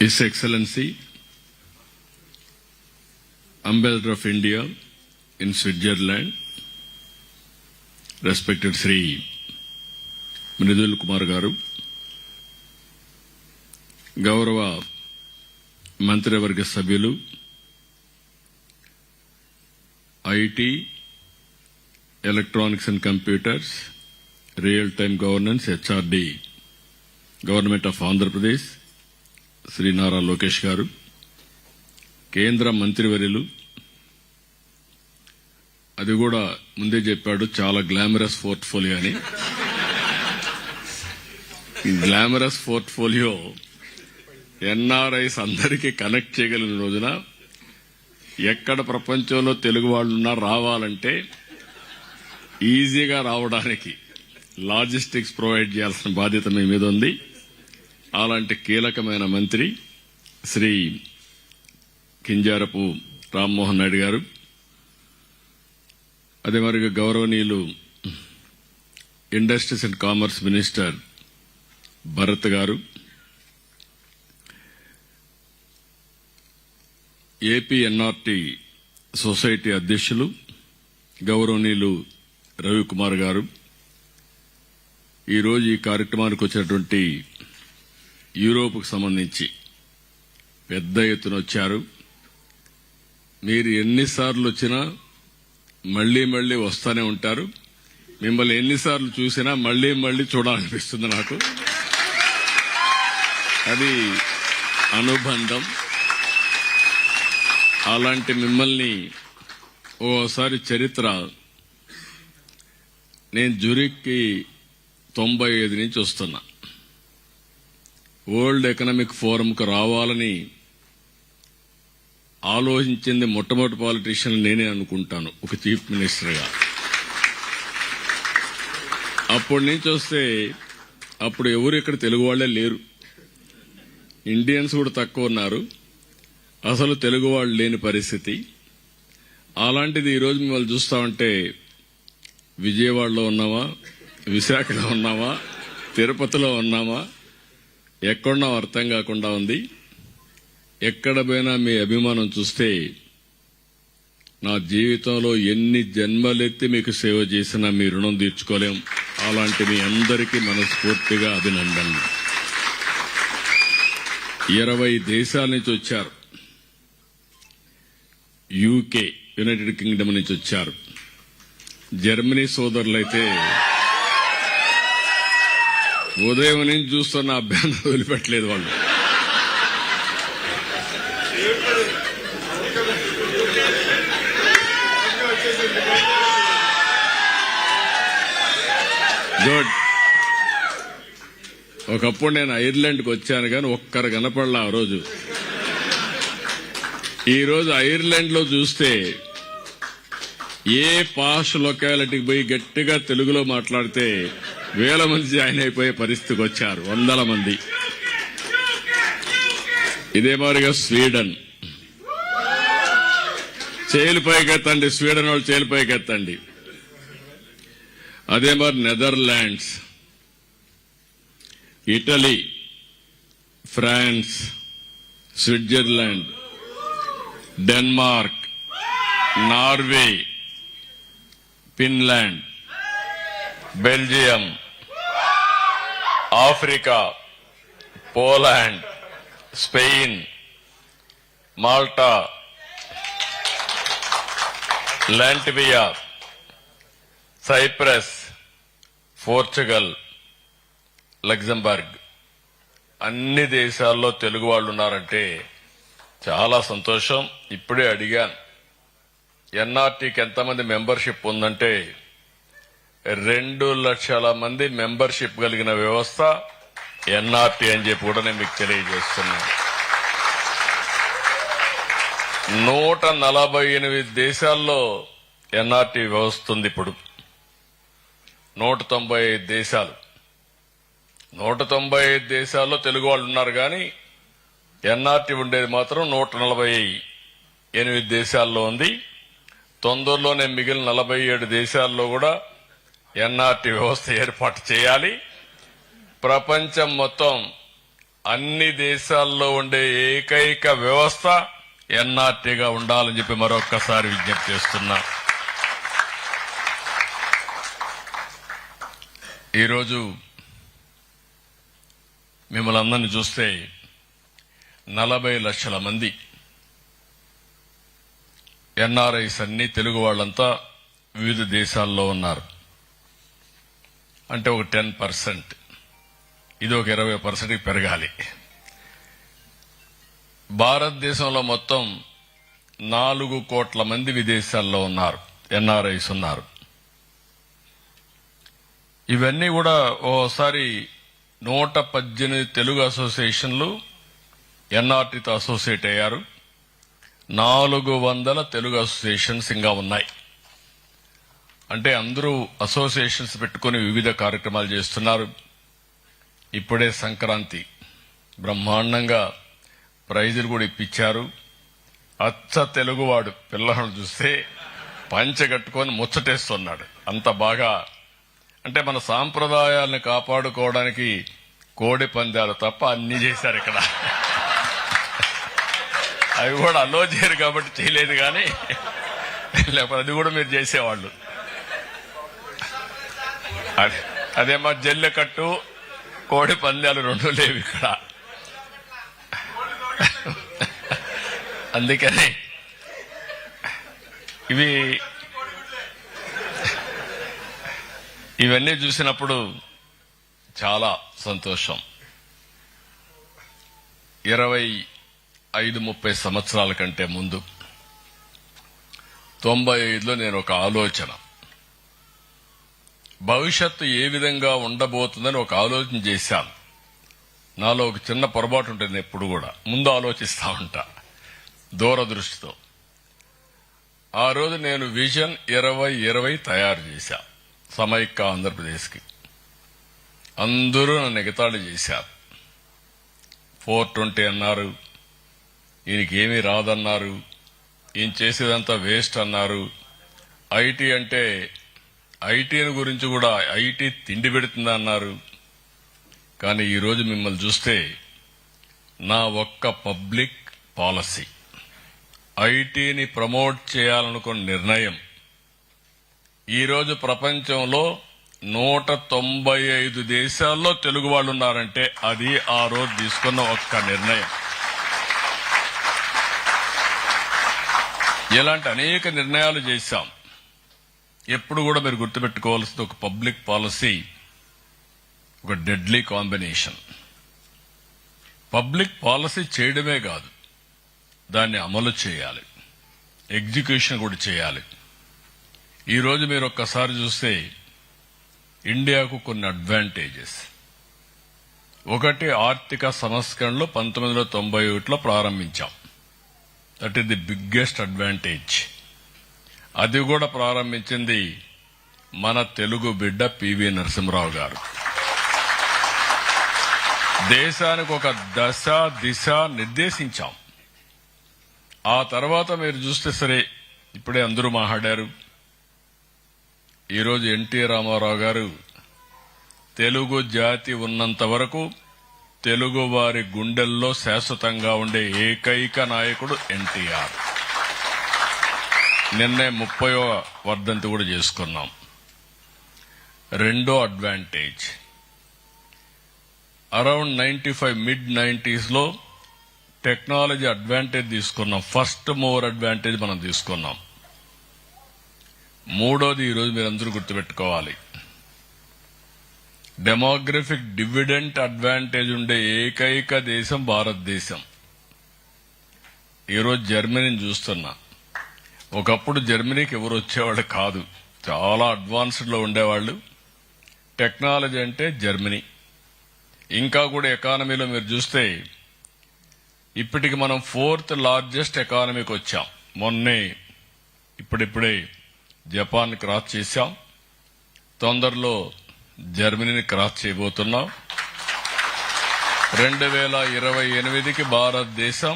His Excellency, Ambassador of India in Switzerland, respected Sri Mridul Kumar Garu, గౌరవ మంత్రివర్గ సభ్యులు, IT, electronics and computers, real time governance, HRD, government of Andhra Pradesh, Shri Nara Lokesh garu, కేంద్ర మంత్రివర్యులు, అది కూడా ముందే చెప్పాడు చాలా గ్లామరస్ పోర్ట్ఫోలియో అని. ఈ గ్లామరస్ పోర్ట్ఫోలియో ఎన్ఆర్ఐస్ అందరికీ కనెక్ట్ చేయగలిగిన రోజున ఎక్కడ ప్రపంచంలో తెలుగు వాళ్ళున్నా రావాలంటే ఈజీగా రావడానికి లాజిస్టిక్స్ ప్రొవైడ్ చేయాల్సిన బాధ్యత మీ మీద ఉంది. అలాంటి కీలకమైన మంత్రి శ్రీ కింజారపు రామ్మోహన్ నాయుడు గారు, అదే మరి గౌరవనీయులు industries and commerce minister Bharat గారు, ఏపీ ఎన్ఆర్టీ సొసైటీ అధ్యక్షులు గౌరవనీయులు రవికుమార్ గారు, ఈరోజు ఈ కార్యక్రమానికి వచ్చినటువంటి యూరోప్కు సంబంధించి పెద్ద ఎత్తున వచ్చారు. మీరు ఎన్నిసార్లు వచ్చినా మళ్లీ మళ్లీ వస్తూనే ఉంటారు. మిమ్మల్ని ఎన్నిసార్లు చూసినా మళ్లీ మళ్లీ చూడాలనిపిస్తుంది నాకు. అది అనుబంధం. అలాంటి మిమ్మల్ని ఓసారి చరిత్ర, నేను జూరిక్కి 95 నుంచి వస్తున్నా. వరల్డ్ ఎకనామిక్ ఫోరంకు రావాలని ఆలోచించింది మొట్టమొదటి పాలిటీషియన్ నేనే అనుకుంటాను, ఒక చీఫ్ మినిస్టర్గా. అప్పటి నుంచి వస్తే అప్పుడు ఎవరు ఇక్కడ తెలుగు వాళ్లే లేరు, ఇండియన్స్ కూడా తక్కువ ఉన్నారు, అసలు తెలుగు వాళ్ళు లేని పరిస్థితి. అలాంటిది ఈరోజు మిమ్మల్ని చూస్తా ఉంటే విజయవాడలో ఉన్నామా, విశాఖలో ఉన్నామా, తిరుపతిలో ఉన్నామా, ఎక్కడున్నాం అర్థం కాకుండా ఉంది. ఎక్కడ పోయినా మీ అభిమానం చూస్తే నా జీవితంలో ఎన్ని జన్మలెత్తి మీకు సేవ చేసినా మీ రుణం తీర్చుకోలేం. అలాంటి మీ అందరికీ మనస్ఫూర్తిగా అభినందనలు. 20 దేశాల నుంచి వచ్చారు. యూకే, యునైటెడ్ కింగ్డమ్ నుంచి వచ్చారు. జర్మనీ సోదరులైతే ఉదయం నుంచి చూస్తున్న అభ్యాసం వదిలిపెట్టలేదు వాళ్ళు. గుడ్. ఒకప్పుడు నేను ఐర్లాండ్కి వచ్చాను కానీ ఒక్కరు కనపడలా ఆ రోజు. ఈ రోజు ఐర్లాండ్ లో చూస్తే ఏ పాష్ లొకాలిటీకి పోయి గట్టిగా తెలుగులో మాట్లాడితే 1000 మంది జాయిన్ అయిపోయే పరిస్థితికి వచ్చారు, 100 మంది. ఇదే మాదిరిగా స్వీడన్, చేలిపైకెత్తండి, స్వీడన్ వాళ్ళు చేలిపైకెత్తండి. అదే మరి Netherlands, Italy, France, Switzerland, Denmark, Norway, Finland, Belgium, Africa, Poland, Spain, Malta, Latvia, Cyprus, Portugal, Luxembourg, అన్ని దేశాల్లో తెలుగు వాళ్ళు ఉన్నారంటే చాలా సంతోషం. ఇప్పుడే అడిగాను, ఎన్ఆర్టీకి ఎంతమంది మెంబర్షిప్ ఉందంటే 2 లక్షల మంది మెంబర్షిప్ కలిగిన వ్యవస్థ ఎన్ఆర్టీ అని చెప్పి కూడా నేను మీకు తెలియజేస్తున్నాను. 148 దేశాల్లో ఎన్ఆర్టీ వ్యవస్థ ఉంది. ఇప్పుడు 195 దేశాలు, 195 దేశాల్లో తెలుగు వాళ్ళు ఉన్నారు. కానీ ఎన్ఆర్టీ ఉండేది మాత్రం 148 దేశాల్లో ఉంది. తొందరలోనే మిగిలిన 47 దేశాల్లో కూడా ఎన్ఆర్టీ వ్యవస్థ ఏర్పాటు చేయాలి. ప్రపంచం మొత్తం అన్ని దేశాల్లో ఉండే ఏకైక వ్యవస్థ ఎన్ఆర్టీగా ఉండాలని చెప్పి మరొక్కసారి విజ్ఞప్తి చేస్తున్నా. ఈరోజు మిమ్మల్ని అందరినీ చూస్తే 40 లక్షల మంది ఎన్ఆర్ఐస్ అన్ని తెలుగు వాళ్ళంతా వివిధ దేశాల్లో ఉన్నారు. అంటే ఒక 10%, ఇది ఒక 20% పెరగాలి. భారతదేశంలో మొత్తం 4 కోట్ల మంది విదేశాల్లో ఉన్నారు, ఎన్ఆర్ఐస్ ఉన్నారు. ఇవన్నీ కూడా ఓసారి 118 తెలుగు అసోసియేషన్లు ఎన్ఆర్టీతో అసోసియేట్ అయ్యారు. 400 తెలుగు అసోసియేషన్స్ ఇంకా ఉన్నాయి. అంటే అందరూ అసోసియేషన్స్ పెట్టుకుని వివిధ కార్యక్రమాలు చేస్తున్నారు. ఇప్పుడే సంక్రాంతి బ్రహ్మాండంగా ప్రైజులు కూడా ఇప్పించారు. అచ్చ తెలుగువాడు పిల్లలను చూస్తే పంచె కట్టుకొని ముచ్చటేస్తున్నాడు. అంత బాగా, అంటే మన సాంప్రదాయాలను కాపాడుకోవడానికి కోడి పందాలు తప్ప అన్ని చేశారు ఇక్కడ. అవి కూడా అలో చేయరు కాబట్టి చేయలేదు, కానీ లేకపోతే అది కూడా మీరు చేసేవాళ్ళు. అదే మా జల్లెకట్టు కోడి పందాలు 2 లేవు ఇక్కడ. అందుకని ఇవన్నీ చూసినప్పుడు చాలా సంతోషం. 25-30 సంవత్సరాల కంటే ముందు 95లో నేను ఒక ఆలోచన, భవిష్యత్తు ఏ విధంగా ఉండబోతుందని ఒక ఆలోచన చేశాను. నాలో ఒక చిన్న పొరపాటు ఉంటుంది, ఎప్పుడు కూడా ముందు ఆలోచిస్తా ఉంటా దూరదృష్టితో. ఆ రోజు నేను విజన్ 2020 తయారు చేశా సమైక్య ఆంధ్రప్రదేశ్కి. అందరూ నన్ను ఎగతాళి చేశారు. 420 అన్నారు, ఈయనకి ఏమీ రాదన్నారు, ఈయన చేసేదంతా వేస్ట్ అన్నారు. ఐటీ అంటే ఐటీని గురించి కూడా ఐటీ తిండి పెడుతుందన్నారు. కానీ ఈరోజు మిమ్మల్ని చూస్తే నా ఒక్క పబ్లిక్ పాలసీ, ఐటీని ప్రమోట్ చేయాలనుకున్న నిర్ణయం ఈరోజు ప్రపంచంలో 195 దేశాల్లో తెలుగు వాళ్ళు ఉన్నారంటే అది ఆ రోజు తీసుకున్న ఒక్క నిర్ణయం. ఇలాంటి అనేక నిర్ణయాలు చేశాం. ఎప్పుడు కూడా మీరు గుర్తుపెట్టుకోవాల్సింది, ఒక పబ్లిక్ పాలసీ ఒక డెడ్లీ కాంబినేషన్. పబ్లిక్ పాలసీ చేయడమే కాదు, దాన్ని అమలు చేయాలి, ఎగ్జిక్యూషన్ కూడా చేయాలి. ఈరోజు మీరు ఒక్కసారి చూస్తే ఇండియాకు కొన్ని అడ్వాంటేజెస్. ఒకటి, ఆర్థిక సంస్కరణలు 1991లో ప్రారంభించాం. That is the biggest advantage. అది కూడా ప్రారంభించింది మన తెలుగు బిడ్డ పివి నరసింహరావు గారు. దేశానికి ఒక దశ దిశ నిర్దేశించాం. ఆ తర్వాత మీరు చూస్తే సరే, ఇప్పుడే అందరూ మాట్లాడారు. ఈరోజు ఎన్టీ రామారావు గారు తెలుగు జాతి ఉన్నంత వరకు తెలుగు వారి గుండెల్లో శాశ్వతంగా ఉండే ఏకైక నాయకుడు ఎన్టీఆర్. నిన్నే 30వ వర్ధంతి కూడా చేసుకున్నాం. రెండో అడ్వాంటేజ్, అరౌండ్ 95 mid-90s లో టెక్నాలజీ అడ్వాంటేజ్ తీసుకున్నాం. ఫస్ట్ మూవర్ అడ్వాంటేజ్ మనం తీసుకున్నాం. మూడోది, ఈరోజు మీరందరూ గుర్తుపెట్టుకోవాలి, డెమోగ్రఫిక్ డివిడెంట్ అడ్వాంటేజ్ ఉండే ఏకైక దేశం భారతదేశం. ఈరోజు జర్మనీని చూస్తున్నా. ఒకప్పుడు జర్మనీకి ఎవరు వచ్చేవాళ్ళు కాదు, చాలా అడ్వాన్స్డ్ లో ఉండేవాళ్లు. టెక్నాలజీ అంటే జర్మనీ. ఇంకా కూడా ఎకానమీలో మీరు చూస్తే ఇప్పటికి మనం 4th లార్జెస్ట్ ఎకానమీకి వచ్చాం. మొన్నే ఇప్పుడిప్పుడే జపాన్ క్రాస్ చేశాం. తొందరలో జర్మనీని క్రాస్ చేయబోతున్నాం. 2028కి భారతదేశం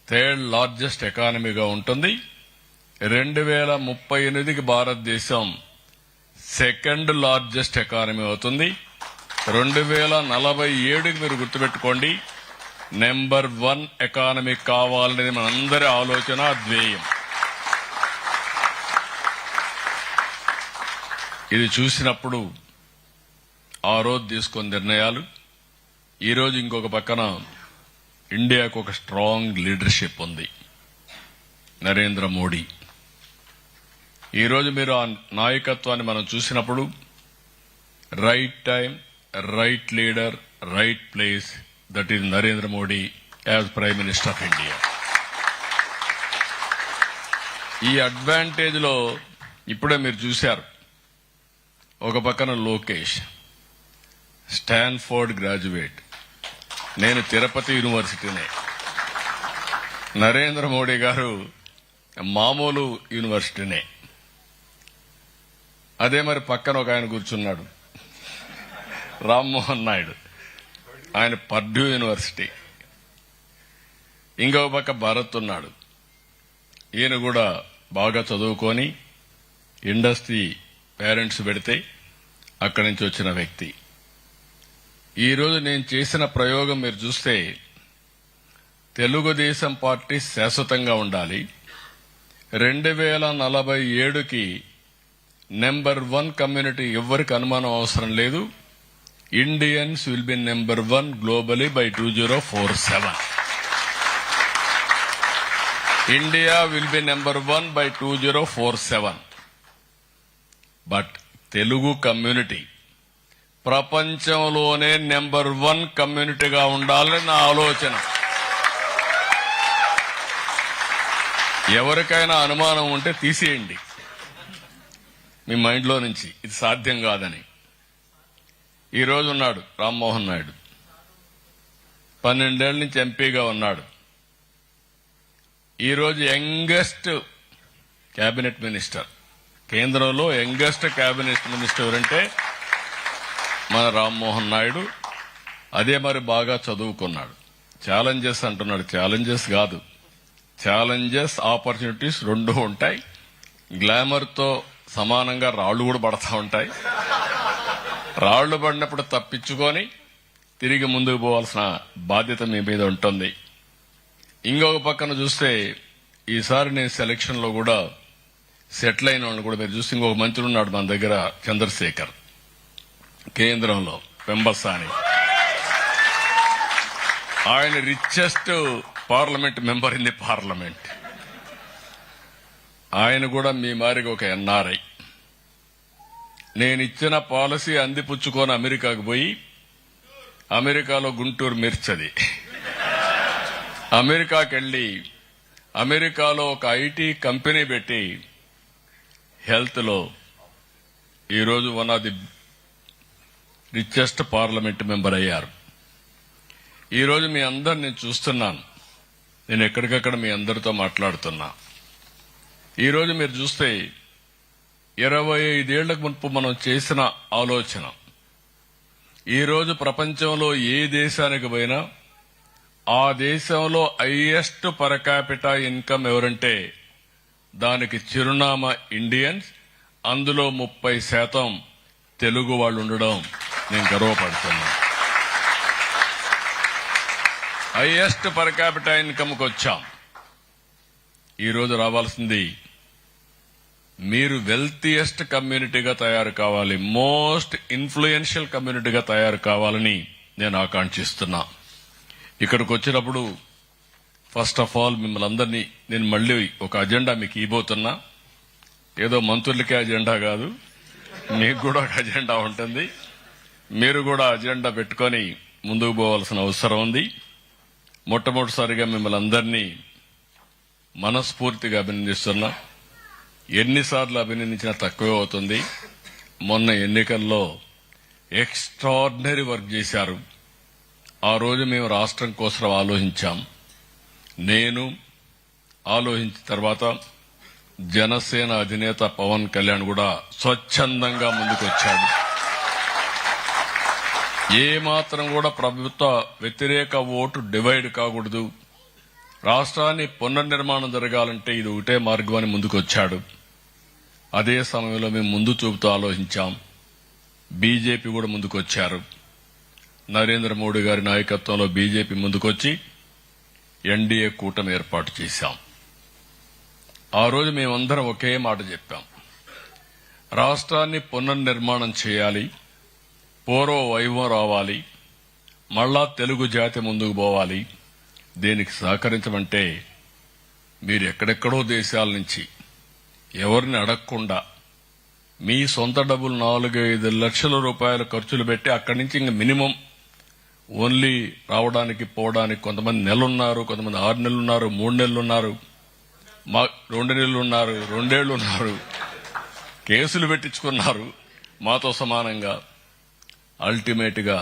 3rd లార్జెస్ట్ ఎకానమీగా ఉంటుంది. 2038కి భారతదేశం 2nd లార్జెస్ట్ ఎకానమీ అవుతుంది. 2047కి మీరు గుర్తుపెట్టుకోండి, నెంబర్ 1 ఎకానమీ కావాలనేది మనందరి ఆలోచన, ధ్యేయం. ఇది చూసినప్పుడు ఆ రోజు తీసుకున్న నిర్ణయాలు, ఈరోజు ఇంకొక పక్కన ఇండియాకు ఒక స్ట్రాంగ్ లీడర్షిప్ ఉంది, నరేంద్ర మోడీ. ఈరోజు మీరు ఆ నాయకత్వాన్ని మనం చూసినప్పుడు right time, right leader, right place, that is Narendra Modi as prime minister of India. ఈ అడ్వాంటేజ్ లో ఇప్పుడే మీరు చూశారు, ఒక పక్కన లోకేష్ స్టాన్ఫోర్డ్ గ్రాడ్యుయేట్, నేను తిరుపతి యూనివర్సిటీనే. నరేంద్ర మోడీ గారు మామూలు యూనివర్సిటీనే. అదే మరి పక్కన ఒక ఆయన కూర్చున్నాడు, రామ్మోహన్ నాయుడు, ఆయన పర్డ్యూ యూనివర్సిటీ. ఇంకో పక్క భరత్ ఉన్నాడు, ఈయన కూడా బాగా చదువుకొని ఇండస్ట్రీ పేరెంట్స్ పెడితే అక్కడి నుంచి వచ్చిన వ్యక్తి. ఈరోజు నేను చేసిన ప్రయోగం మీరు చూస్తే, తెలుగుదేశం పార్టీ శాశ్వతంగా ఉండాలి, 2047కి నెంబర్ 1 కమ్యూనిటీ ఎవ్వరికి అనుమానం అవసరం లేదు, Indians will be number 1 globally by 2047. India will be number 1 by 2047. But Telugu community ప్రపంచంలోనే నెంబర్ 1 కమ్యూనిటీగా ఉండాలని నా ఆలోచన. ఎవరికైనా అనుమానం ఉంటే తీసేయండి మీ మైండ్లో నుంచి, ఇది సాధ్యం కాదని. ఈ రోజు ఉన్నాడు రామ్మోహన్ నాయుడు, 12 ఏళ్ల నుంచి ఎంపీగా ఉన్నాడు. ఈరోజు యంగెస్ట్ కేబినెట్ మినిస్టర్, కేంద్రంలో యంగెస్ట్ కేబినెట్ మినిస్టర్ ఎవరంటే మన రామ్మోహన్ నాయుడు. అదే మరి బాగా చదువుకున్నాడు. ఛాలెంజెస్ అంటున్నాడు, ఛాలెంజెస్ కాదు, ఛాలెంజెస్ ఆపర్చునిటీస్ రెండు ఉంటాయి. గ్లామర్ తో సమానంగా రాళ్లు కూడా పడతా ఉంటాయి. రాళ్లు పడినప్పుడు తప్పించుకొని తిరిగి ముందుకు పోవాల్సిన బాధ్యత మీ మీద ఉంటుంది. ఇంకొక పక్కన చూస్తే ఈసారి నేను సెలక్షన్ లో కూడా సెటిల్ అయిన వాళ్ళు కూడా మీరు చూస్తే, ఇంకొక మంత్రి ఉన్నాడు మన దగ్గర, చంద్రశేఖర్, కేంద్రంలో పెంబసాని. ఆయన richest parliament member in the parliament. ఆయన కూడా మీ మారిగా ఒక ఎన్ఆర్ఐ. నేను ఇచ్చిన పాలసీ అందిపుచ్చుకొని అమెరికాకు పోయి, అమెరికాలో గుంటూరు మిర్చది, అమెరికాకి వెళ్లి అమెరికాలో ఒక ఐటీ కంపెనీ పెట్టి హెల్త్ లో ఈరోజు 1 of the richest parliament member అయ్యారు. ఈరోజు మీ అందరు నేను చూస్తున్నాను, నేను ఎక్కడికక్కడ మీ అందరితో మాట్లాడుతున్నా. ఈరోజు మీరు చూస్తే 25 ఏళ్లకు మునుపు మనం చేసిన ఆలోచన, ఈరోజు ప్రపంచంలో ఏ దేశానికి పోయినా ఆ దేశంలో హైయెస్ట్ పర్ క్యాపిటా ఇన్కమ్ ఎవరంటే దానికి చిరునామా ఇండియన్స్. అందులో 30% తెలుగు వాళ్ళు ఉండడం నేను గర్వపడుతున్నా. హైయెస్ట్ పర్ క్యాపిటా ఇన్కమ్కి వచ్చాం. ఈరోజు రావాల్సింది మీరు వెల్తియెస్ట్ కమ్యూనిటీగా తయారు కావాలి, మోస్ట్ ఇన్ఫ్లుయెన్షియల్ కమ్యూనిటీగా తయారు కావాలని నేను ఆకాంక్షిస్తున్నా. ఇక్కడికి వచ్చినప్పుడు ఫస్ట్ ఆఫ్ ఆల్ మిమ్మల్ని అందరినీ నేను మళ్లీ ఒక అజెండా మీకు ఇవ్వబోతున్నా. ఏదో మంత్రులకే అజెండా కాదు, మీకు కూడా ఒక అజెండా ఉంటుంది. మీరు కూడా అజెండా పెట్టుకొని ముందుకు పోవాల్సిన అవసరం ఉంది. మొట్టమొదటిసారిగా మిమ్మల్ని అందరినీ మనస్ఫూర్తిగా అభినందిస్తున్నా. ఎన్నిసార్లు అభినందించినా తక్కువే అవుతుంది. మొన్న ఎన్నికల్లో ఎక్స్ట్రాడినరీ వర్క్ చేశారు. ఆ రోజు మేము రాష్ట్రం కోసం ఆలోచించాం. నేను ఆలోచించిన తర్వాత జనసేన అధినేత పవన్ కళ్యాణ్ కూడా స్వచ్ఛందంగా ముందుకొచ్చాడు. ఏమాత్రం కూడా ప్రభుత్వ వ్యతిరేక ఓటు డివైడ్ కాకూడదు, రాష్ట్రాన్ని పునర్నిర్మాణం జరగాలంటే ఇది ఒకటే మార్గం అని ముందుకొచ్చాడు. అదే సమయంలో మేము ముందు చూపుతూ ఆలోచించాం. బీజేపీ కూడా ముందుకొచ్చారు. నరేంద్ర మోడీ గారి నాయకత్వంలో బీజేపీ ముందుకొచ్చి ఎన్డీఏ కూటమి ఏర్పాటు చేశాం. ఆ రోజు మేమందరం ఒకే మాట చెప్పాం. రాష్ట్రాన్ని పునర్నిర్మాణం చేయాలి, పూర్వ వైభవం రావాలి, మళ్లా తెలుగు జాతి ముందుకు పోవాలి. దీనికి సహకరించమంటే మీరు ఎక్కడెక్కడో దేశాల నుంచి ఎవరిని అడగకుండా మీ సొంత డబ్బులు 4-5 లక్షల రూపాయల ఖర్చులు పెట్టి అక్కడి నుంచి ఇంక మినిమం ఓన్లీ రావడానికి పోవడానికి కొంతమంది నెలలున్నారు, కొంతమంది 6 నెలలున్నారు, 3 నెలలున్నారు, 2 నెలలున్నారు, 2 ఏళ్లున్నారు, కేసులు పెట్టించుకున్నారు మాతో సమానంగా. అల్టిమేట్ గా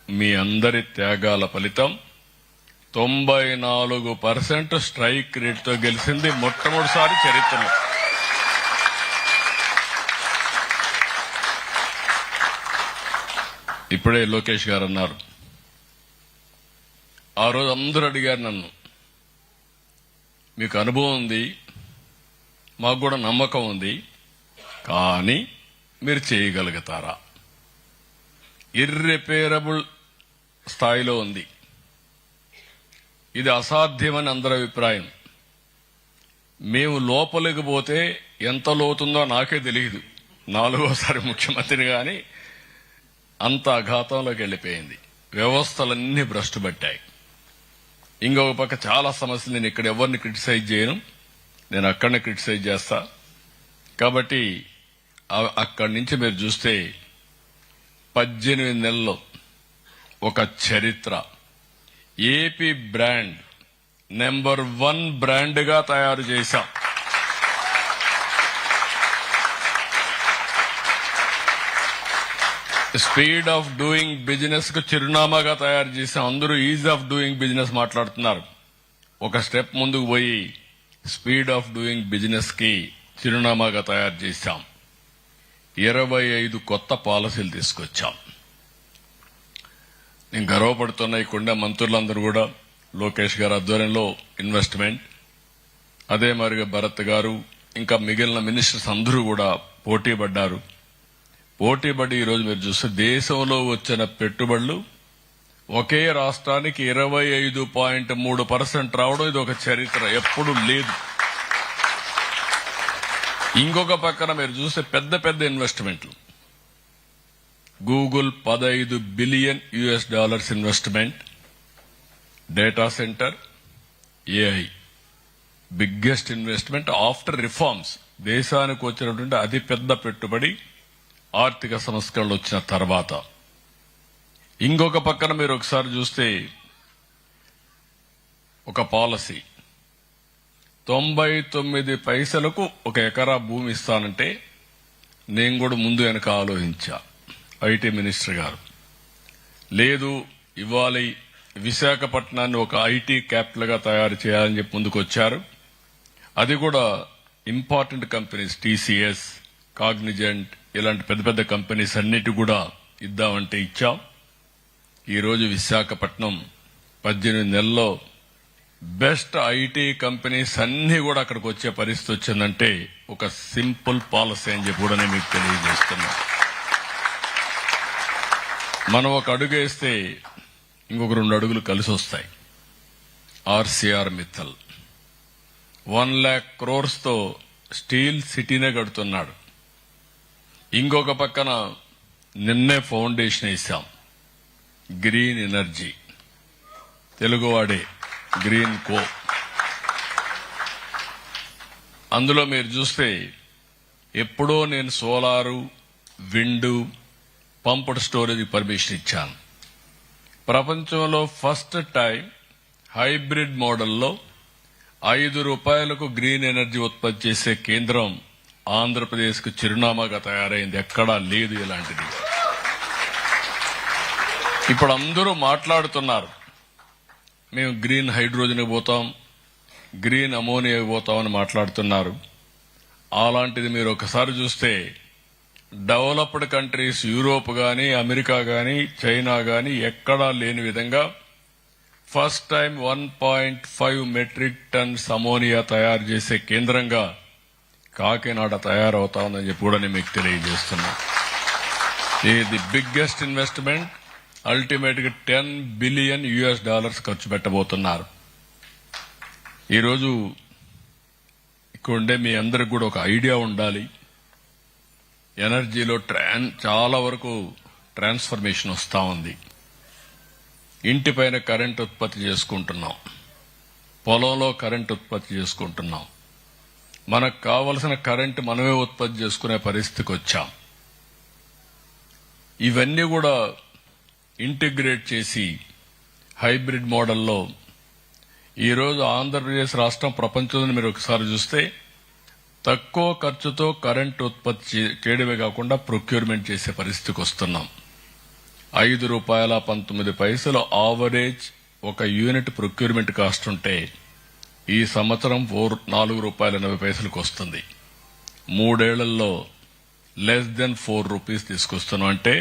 మీ అందరి త్యాగాల ఫలితం 94% స్ట్రైక్ రేట్తో గెలిచింది మొట్టమొదటిసారి చరిత్రలో. ఇప్పుడే లోకేష్ గారు అన్నారు, ఆ రోజు అందరూ అడిగారు నన్ను, మీకు అనుభవం ఉంది, మాకు కూడా నమ్మకం ఉంది, కానీ మీరు చేయగలుగుతారా? ఇర్రిపేరబుల్ స్థాయిలో ఉంది. ఇది అసాధ్యమని అందరి అభిప్రాయం. మేము లోపలికి పోతే ఎంత లోతుందో నాకే తెలియదు. 4వసారి ముఖ్యమంత్రిని గాని అంత అఘాతంలోకి వెళ్లిపోయింది. వ్యవస్థలన్నీ భ్రష్టు పట్టాయి. ఇంకొక పక్క చాలా సమస్యలు. నేను ఇక్కడ ఎవరిని క్రిటిసైజ్ చేయను, నేను అక్కడనే క్రిటిసైజ్ చేస్తా. కాబట్టి అక్కడి నుంచి మీరు చూస్తే 18 నెలల్లో ఒక చరిత్ర. ఏపీ బ్రాండ్ నెంబర్ 1 బ్రాండ్ గా తయారు చేశాం. స్పీడ్ ఆఫ్ డూయింగ్ బిజినెస్ కు చిరునామాగా తయారు చేశాం. అందరూ ఈజ్ ఆఫ్ డూయింగ్ బిజినెస్ మాట్లాడుతున్నారు. ఒక స్టెప్ ముందుకు పోయి స్పీడ్ ఆఫ్ డూయింగ్ బిజినెస్ కి చిరునామాగా తయారు చేశాం. 25 కొత్త పాలసీలు తీసుకొచ్చాం. నేను గర్వపడుతున్న ఇక్కడున్న మంత్రులందరూ కూడా లోకేష్ గారి ఆధ్వర్యంలో ఇన్వెస్ట్మెంట్, అదే మరిగా భరత్ గారు ఇంకా మిగిలిన మినిస్టర్స్ అందరూ కూడా పోటీపడ్డారు. పోటీపడి ఈరోజు మీరు చూస్తే దేశంలో వచ్చిన పెట్టుబడులు ఒకే రాష్ట్రానికి 25.3% రావడం ఇది ఒక చరిత్ర, ఎప్పుడూ లేదు. ఇంకొక పక్కన మీరు చూస్తే పెద్ద పెద్ద ఇన్వెస్ట్మెంట్లు. Google $15 billion investment, data centre, AI biggest investment after reforms. దేశానికి వచ్చినటువంటి అతిపెద్ద పెట్టుబడి ఆర్థిక సంస్కరణలు వచ్చిన తర్వాత. ఇంకొక పక్కన మీరు ఒకసారి చూస్తే ఒక పాలసీ 99 పైసలకు 1 ఎకరా భూమి ఇస్తానంటే నేను కూడా ముందు వెనక ఆలోచించా. ఐటీ మినిస్టర్ గారు లేదు, ఇవ్వాలి, విశాఖపట్నాన్ని ఒక ఐటీ క్యాపిటల్ గా తయారు చేయాలని చెప్పి ముందుకు వచ్చారు. అది కూడా ఇంపార్టెంట్ కంపెనీస్, టీసీఎస్, కాగ్నిజెంట్ ఇలాంటి పెద్ద పెద్ద కంపెనీస్ అన్నిటి కూడా ఇద్దామంటే ఇచ్చాం. ఈరోజు విశాఖపట్నం 18 నెలల్లో బెస్ట్ ఐటీ కంపెనీస్ అన్ని కూడా అక్కడికి వచ్చే పరిస్థితి వచ్చిందంటే ఒక సింపుల్ పాలసీ అని చెప్పి కూడా నేను మీకు తెలియజేస్తున్నా. మనం ఒక అడుగు వేస్తే ఇంకొక 2 అడుగులు కలిసి వస్తాయి. ఆర్సీఆర్ మిత్తల్ 1 lakh crores తో స్టీల్ సిటీనే కడుతున్నాడు. ఇంకొక పక్కన నిన్నే ఫౌండేషన్ వేశాం, గ్రీన్ ఎనర్జీ, తెలుగువాడే గ్రీన్ కో. అందులో మీరు చూస్తే ఎప్పుడో నేను solar, wind, pumped storage permission ఇచ్చాను. ప్రపంచంలో ఫస్ట్ టైం హైబ్రిడ్ మోడల్లో ₹5 గ్రీన్ ఎనర్జీ ఉత్పత్తి చేసే కేంద్రం ఆంధ్రప్రదేశ్ కు చిరునామాగా తయారైంది. ఎక్కడా లేదు ఇలాంటిది. ఇప్పుడు అందరూ మాట్లాడుతున్నారు, మేము గ్రీన్ హైడ్రోజన్ పోతాం, గ్రీన్ అమోనియా పోతామని మాట్లాడుతున్నారు. అలాంటిది మీరు ఒకసారి చూస్తే డెవలప్డ్ కంట్రీస్, యూరోప్ గాని, అమెరికా గాని, చైనా గాని ఎక్కడా లేని విధంగా first time 1.5 metric tons ammonia తయారు చేసే కేంద్రంగా కాకినాడ తయారవుతా ఉందని చెప్పి కూడా నేను మీకు తెలియజేస్తున్నా. ఇది ది బిగ్గెస్ట్ ఇన్వెస్ట్మెంట్ అల్టిమేట్ గా $10 బిలియన్ ఖర్చు పెట్టబోతున్నారు. ఈరోజు ఇక్కడ ఉండే మీ అందరికి కూడా ఒక ఐడియా ఉండాలి. ఎనర్జీలో చాలా వరకు ట్రాన్స్ఫర్మేషన్ వస్తా ఉంది. ఇంటిపైన కరెంట్ ఉత్పత్తి చేసుకుంటున్నాం, పొలంలో కరెంట్ ఉత్పత్తి చేసుకుంటున్నాం. మనకు కావలసిన కరెంట్ మనమే ఉత్పత్తి చేసుకునే పరిస్థితికి వచ్చాం. ఇవన్నీ కూడా ఇంటిగ్రేట్ చేసి హైబ్రిడ్ మోడల్లో ఈరోజు ఆంధ్రప్రదేశ్ రాష్ట్రం ప్రపంచంలో మీరు ఒకసారి చూస్తే తక్కువ ఖర్చుతో కరెంట్ ఉత్పత్తి చేయడమే కాకుండా ప్రొక్యూర్మెంట్ చేసే పరిస్థితికి వస్తున్నాం. ₹5.19 ఆవరేజ్ ఒక యూనిట్ ప్రొక్యూర్మెంట్ కాస్ట్ ఉంటే ఈ సంవత్సరం ₹4.80 వస్తుంది. 3 ఏళ్లలో లెస్ దెన్ ₹4 తీసుకొస్తున్నాం. అంటే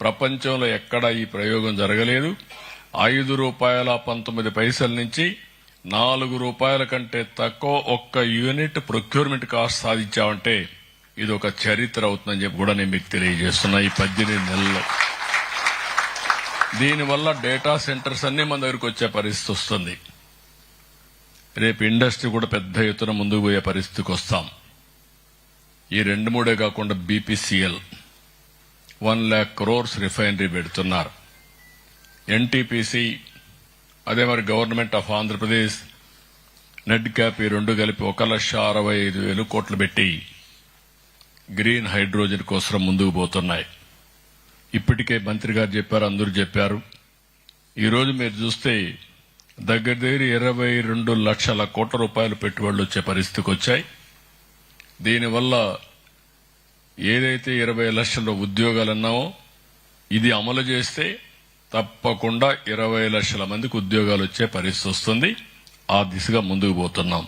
ప్రపంచంలో ఎక్కడా ఈ ప్రయోగం జరగలేదు. ₹5.19 నుంచి ₹4 కంటే తక్కువ ఒక్క యూనిట్ ప్రొక్యూర్మెంట్ కాస్ట్ సాధించామంటే ఇది ఒక చరిత్ర అవుతుందని చెప్పి కూడా నేను మీకు తెలియజేస్తున్నా. ఈ 18 నెలల్లో దీనివల్ల డేటా సెంటర్స్ అన్ని మన దగ్గరకు వచ్చే పరిస్థితి వస్తుంది. రేపు ఇండస్ట్రీ కూడా పెద్ద ఎత్తున ముందుకు పోయే పరిస్థితికి వస్తాం. ఈ 2-3 కాకుండా బీపీసీఎల్ 1 lakh crores రిఫైనరీ పెడుతున్నారు. ఎన్టీపీసీ అదే మరి government of Andhra Pradesh net cap ఈ 2 కలిపి 1,65,000 కోట్లు పెట్టి గ్రీన్ హైడ్రోజన్ కోసం ముందుకు పోతున్నాయి. ఇప్పటికే మంత్రి గారు చెప్పారు, అందరూ చెప్పారు. ఈరోజు మీరు చూస్తే దగ్గర 22 లక్షల కోట్ల రూపాయలు పెట్టుబడులు వచ్చే పరిస్థితికి వచ్చాయి. దీనివల్ల ఏదైతే 20 లక్షల ఉద్యోగాలు అన్నామో ఇది అమలు చేస్తే తప్పకుండా 20 లక్షల మందికి ఉద్యోగాలు వచ్చే పరిస్థితి వస్తుంది. ఆ దిశగా ముందుకు పోతున్నాం.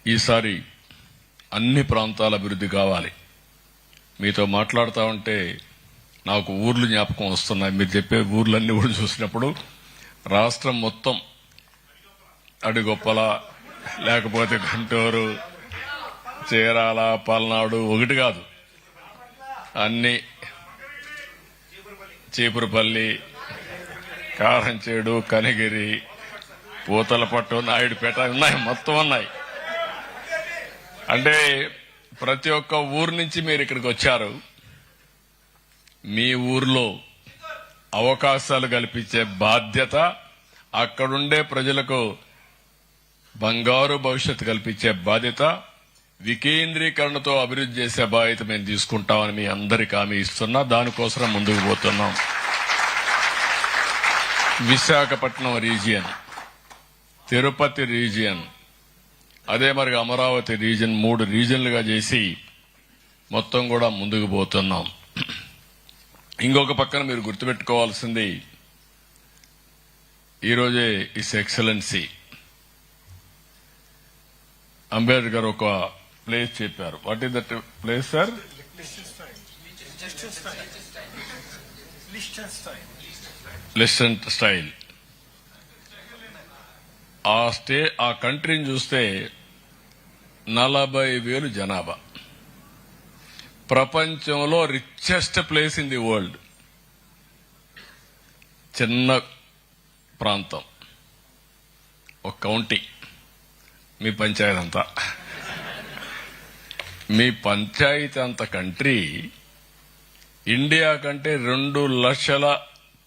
ఈసారి అన్ని ప్రాంతాల అభివృద్ధి కావాలి. మీతో మాట్లాడుతూ ఉంటే నాకు ఊర్లు జ్ఞాపకం వస్తున్నాయి. మీరు చెప్పే ఊర్లన్నీ కూడా చూసినప్పుడు రాష్ట్రం మొత్తం అడిగొప్పల లేకపోతే గుంటూరు, చీరాల, పల్నాడు ఒకటి కాదు, అన్ని చీపురుపల్లి, కారంచేడు, కనిగిరి, పూతలపట్టు, నాయుడుపేట ఉన్నాయి, మొత్తం ఉన్నాయి. అంటే ప్రతి ఒక్క ఊరు నుంచి మీరు ఇక్కడికి వచ్చారు. మీ ఊర్లో అవకాశాలు కల్పించే బాధ్యత, అక్కడుండే ప్రజలకు బంగారు భవిష్యత్తు కల్పించే బాధ్యత, వికేంద్రీకరణతో అభివృద్ధి చేసే బాధ్యత మేము తీసుకుంటామని మీ అందరికీ హామీ ఇస్తున్నా. దానికోసం ముందుకు పోతున్నాం. విశాఖపట్నం రీజియన్, తిరుపతి రీజియన్, అదే మరి అమరావతి రీజియన్ 3 రీజియన్లుగా చేసి మొత్తం కూడా ముందుకు పోతున్నాం. ఇంకొక పక్కన మీరు గుర్తుపెట్టుకోవాల్సింది ఈరోజే ఇస్ ఎక్సలెన్సీ అంబేద్కర్ ఒక ప్లేస్ చెప్పారు. What is that place sir? Liechtenstein. ఆ కంట్రీని చూస్తే 40,000 జనాభా, ప్రపంచంలో richest place in the world. చిన్న ప్రాంతం, ఒక కౌంటీ, మీ పంచాయతీ అంతా. మీ పంచాయతీ అంత కంట్రీ ఇండియా కంటే 2 లక్షల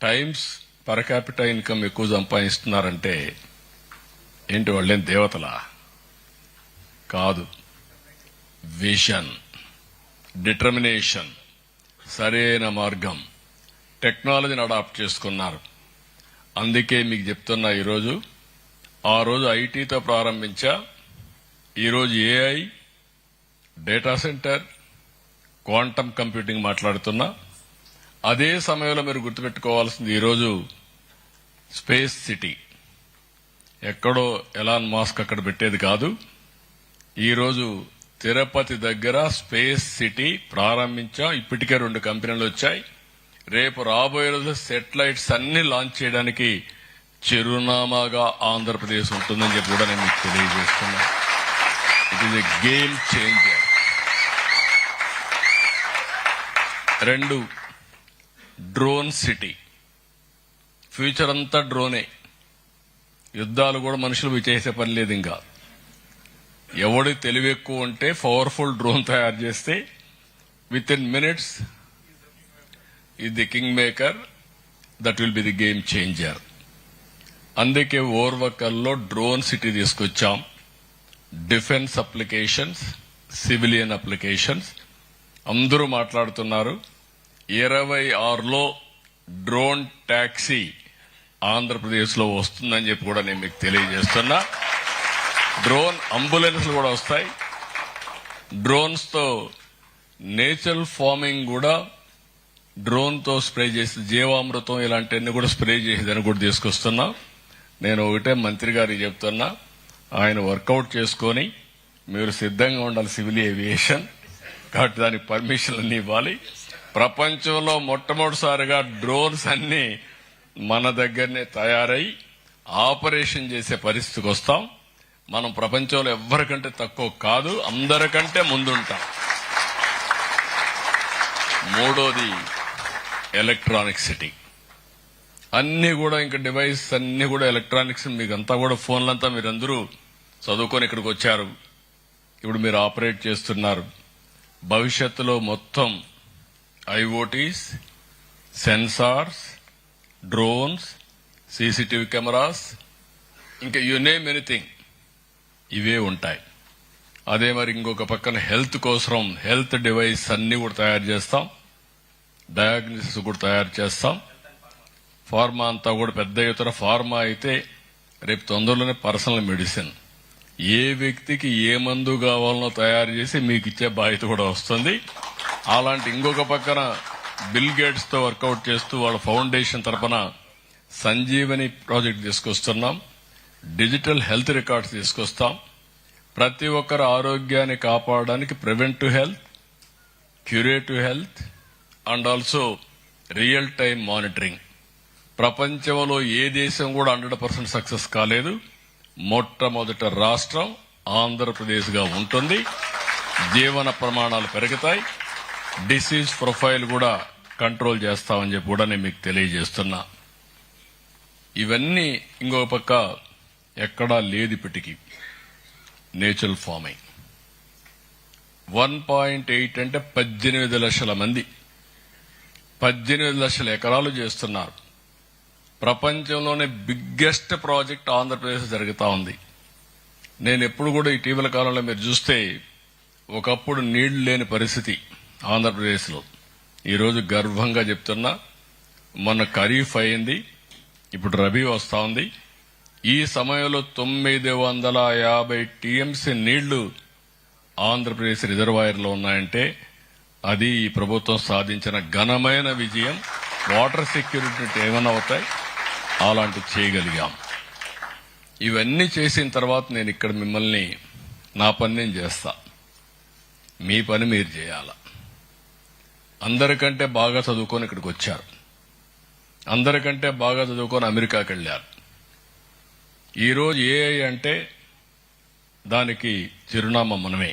టైమ్స్ పర్ క్యాపిటల్ ఇన్కమ్ ఎక్కువ సంపాదిస్తున్నారంటే ఏంటి, వాళ్ళేం దేవతలా? కాదు. విజన్, డిటర్మినేషన్, సరైన మార్గం, టెక్నాలజీని అడాప్ట్ చేసుకున్నారు. అందుకే మీకు చెప్తున్నా, ఈరోజు ఆ రోజు ఐటీతో ప్రారంభించా, ఈరోజు AI, data centre, quantum computing మాట్లాడుతున్నా. అదే సమయంలో మీరు గుర్తుపెట్టుకోవాల్సింది, ఈరోజు స్పేస్ సిటీ ఎక్కడో ఎలాన్ మాస్క్ అక్కడ పెట్టేది కాదు. ఈరోజు తిరుపతి దగ్గర స్పేస్ సిటీ ప్రారంభించాం. ఇప్పటికే 2 కంపెనీలు వచ్చాయి. రేపు రాబోయే రోజు సెటిలైట్స్ అన్ని లాంచ్ చేయడానికి చిరునామాగా ఆంధ్రప్రదేశ్ ఉంటుందని చెప్పి కూడా నేను మీకు తెలియజేస్తున్నా. It is a game changer. 2 drone city. Future అంతా డ్రోనే. యుద్ధాలు కూడా మనుషులు చేసే పని లేదు. ఇంకా ఎవడి తెలివి ఎక్కువ ఉంటే పవర్ఫుల్ డ్రోన్ తయారు చేస్తే with in minutes is the king maker. That will be the game changer. అందుకే ఓర్వకల్లో డ్రోన్ సిటీ తీసుకొచ్చాం. డిఫెన్స్ అప్లికేషన్స్, సివిలియన్ అప్లికేషన్స్ అందరూ మాట్లాడుతున్నారు. 26లో డ్రోన్ ట్యాక్సీ ఆంధ్రప్రదేశ్ లో వస్తుందని చెప్పి కూడా నేను మీకు తెలియజేస్తున్నా. డ్రోన్ అంబులెన్స్లు కూడా వస్తాయి. డ్రోన్స్ తో నేచురల్ ఫార్మింగ్ కూడా డ్రోన్ తో స్ప్రే చేసి జీవామృతం ఇలాంటివన్నీ కూడా స్ప్రే చేసేదని కూడా తీసుకొస్తున్నా. నేను ఒకటే మంత్రి గారికి చెప్తున్నా, ఆయన వర్కౌట్ చేసుకొని మీరు సిద్ధంగా ఉండాలి. సివిల్ ఏవియేషన్ కాబట్టి దానికి పర్మిషన్లు అన్ని ఇవ్వాలి. ప్రపంచంలో మొట్టమొదటిసారిగా డ్రోన్స్ అన్ని మన దగ్గరనే తయారై ఆపరేషన్ చేసే పరిస్థితికి వస్తాం. మనం ప్రపంచంలో ఎవరికంటే తక్కువ కాదు, అందరికంటే ముందుంటాం. మూడోది ఎలక్ట్రానిక్ సిటీ. అన్ని కూడా ఇంకా డివైస్ అన్ని కూడా ఎలక్ట్రానిక్స్. మీకు అంతా కూడా ఫోన్లంతా మీరందరూ చదువుకొని ఇక్కడికి వచ్చారు. ఇప్పుడు మీరు ఆపరేట్ చేస్తున్నారు. భవిష్యత్తులో మొత్తం IoTs, sensors, drones, CCTV cameras, ఇంకా యు నేమ్ ఎనీథింగ్ ఇవే ఉంటాయి. అదే మరి ఇంకొక పక్కన హెల్త్ కోసం హెల్త్ డివైస్ అన్ని కూడా తయారు చేస్తాం. డయాగ్నోసిస్ కూడా తయారు చేస్తాం. ఫార్మా అంతా కూడా పెద్ద ఎత్తున. ఫార్మా అయితే రేపు తొందరలోనే పర్సనల్ మెడిసిన్. ఏ వ్యక్తికి ఏ మందు కావాలనో తయారు చేసి మీకు ఇచ్చే బాధ్యత కూడా వస్తుంది. అలాంటి ఇంకొక పక్కన బిల్ గేట్స్ తో వర్కౌట్ చేస్తూ వాళ్ళ ఫౌండేషన్ తరఫున సంజీవని ప్రాజెక్ట్ తీసుకొస్తున్నాం. డిజిటల్ హెల్త్ రికార్డ్స్ తీసుకొస్తాం. ప్రతి ఒక్కరి ఆరోగ్యాన్ని కాపాడడానికి preventive health, curative health and also real time monitoring. ప్రపంచంలో ఏ దేశం కూడా 100% సక్సెస్ కాలేదు. మొట్టమొదటి రాష్ట్రం ఆంధ్రప్రదేశ్ గా ఉంటుంది. జీవన ప్రమాణాలు పెరుగుతాయి. డిసీజ్ ప్రొఫైల్ కూడా కంట్రోల్ చేస్తామని చెప్పి కూడా నేను మీకు తెలియజేస్తున్నా. ఇవన్నీ ఇంకొక పక్క ఎక్కడా లేదు ఇప్పటికీ. నేచురల్ ఫార్మింగ్ 1.8 అంటే 18 లక్షల మంది, 18 లక్షల ఎకరాలు చేస్తున్నారు. ప్రపంచంలోనే బిగ్గెస్ట్ ప్రాజెక్ట్ ఆంధ్రప్రదేశ్ జరుగుతా ఉంది. నేను ఎప్పుడు కూడా ఇటీవల కాలంలో మీరు చూస్తే ఒకప్పుడు నీళ్లు లేని పరిస్థితి ఆంధ్రప్రదేశ్ లో. ఈరోజు గర్వంగా చెప్తున్నా, మొన్న ఖరీఫ్ అయింది, ఇప్పుడు రబీ వస్తా ఉంది. ఈ సమయంలో 950 టీఎంసీ నీళ్లు ఆంధ్రప్రదేశ్ రిజర్వాయర్లో ఉన్నాయంటే అది ఈ ప్రభుత్వం సాధించిన ఘనమైన విజయం. వాటర్ సెక్యూరిటీ ఏమైనా అవుతాయి, అలాంటి చేయగలిగాం. ఇవన్నీ చేసిన తర్వాత నేను ఇక్కడ మిమ్మల్ని నా పని నేను చేస్తా, మీ పని మీరు చేయాల. అందరికంటే బాగా చదువుకొని ఇక్కడికి వచ్చారు, అందరికంటే బాగా చదువుకొని అమెరికాకి వెళ్లారు. ఈరోజు ఏఐ అంటే దానికి చిరునామా మనమే.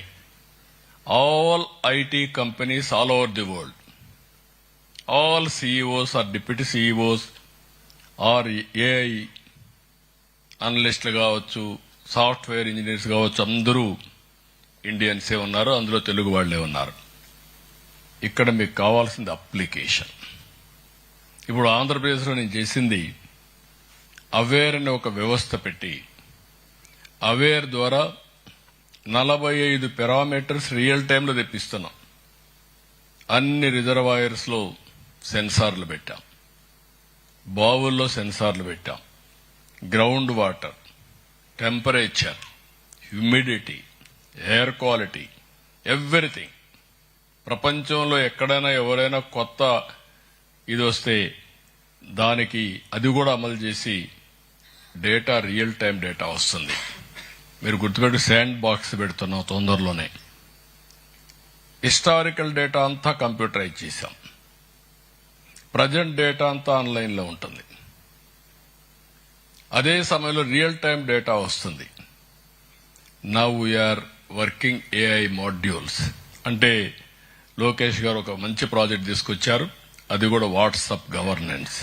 All IT companies all over the world, all CEOs or deputy CEOs or AI అనలిస్టులు కావచ్చు, సాఫ్ట్వేర్ ఇంజనీర్స్ కావచ్చు, అందరూ ఇండియన్సే ఉన్నారు. అందులో తెలుగు వాళ్లే ఉన్నారు. ఇక్కడ మీకు కావాల్సింది అప్లికేషన్. ఇప్పుడు ఆంధ్రప్రదేశ్లో నేను చేసింది అవేర్ అనే ఒక వ్యవస్థ పెట్టి, అవేర్ ద్వారా 45 పారామీటర్స్ రియల్ టైంలో తెప్పిస్తున్నాం. అన్ని రిజర్వాయర్స్ లో సెన్సార్లు పెట్టాం, బావుల్లో సెన్సార్లు పెట్టాం. Ground water, temperature, humidity, air quality, everything. ప్రపంచంలో ఎక్కడైనా ఎవరైనా కొత్త ఇది వస్తే దానికి అది కూడా అమలు చేసి డేటా రియల్ టైం డేటా వస్తుంది. మీరు గుర్తుపెట్టి శాండ్ బాక్స్ పెడుతున్నాం తొందరలోనే. హిస్టారికల్ డేటా అంతా కంప్యూటరైజ్ చేశాం. ప్రజెంట్ డేటా అంతా ఆన్లైన్ లో ఉంటుంది. అదే సమయంలో రియల్ టైం డేటా వస్తుంది. Now we're working AI modules. అంటే లోకేష్ గారు ఒక మంచి ప్రాజెక్ట్ తీసుకొచ్చారు. అది కూడా వాట్సాప్ గవర్నెన్స్.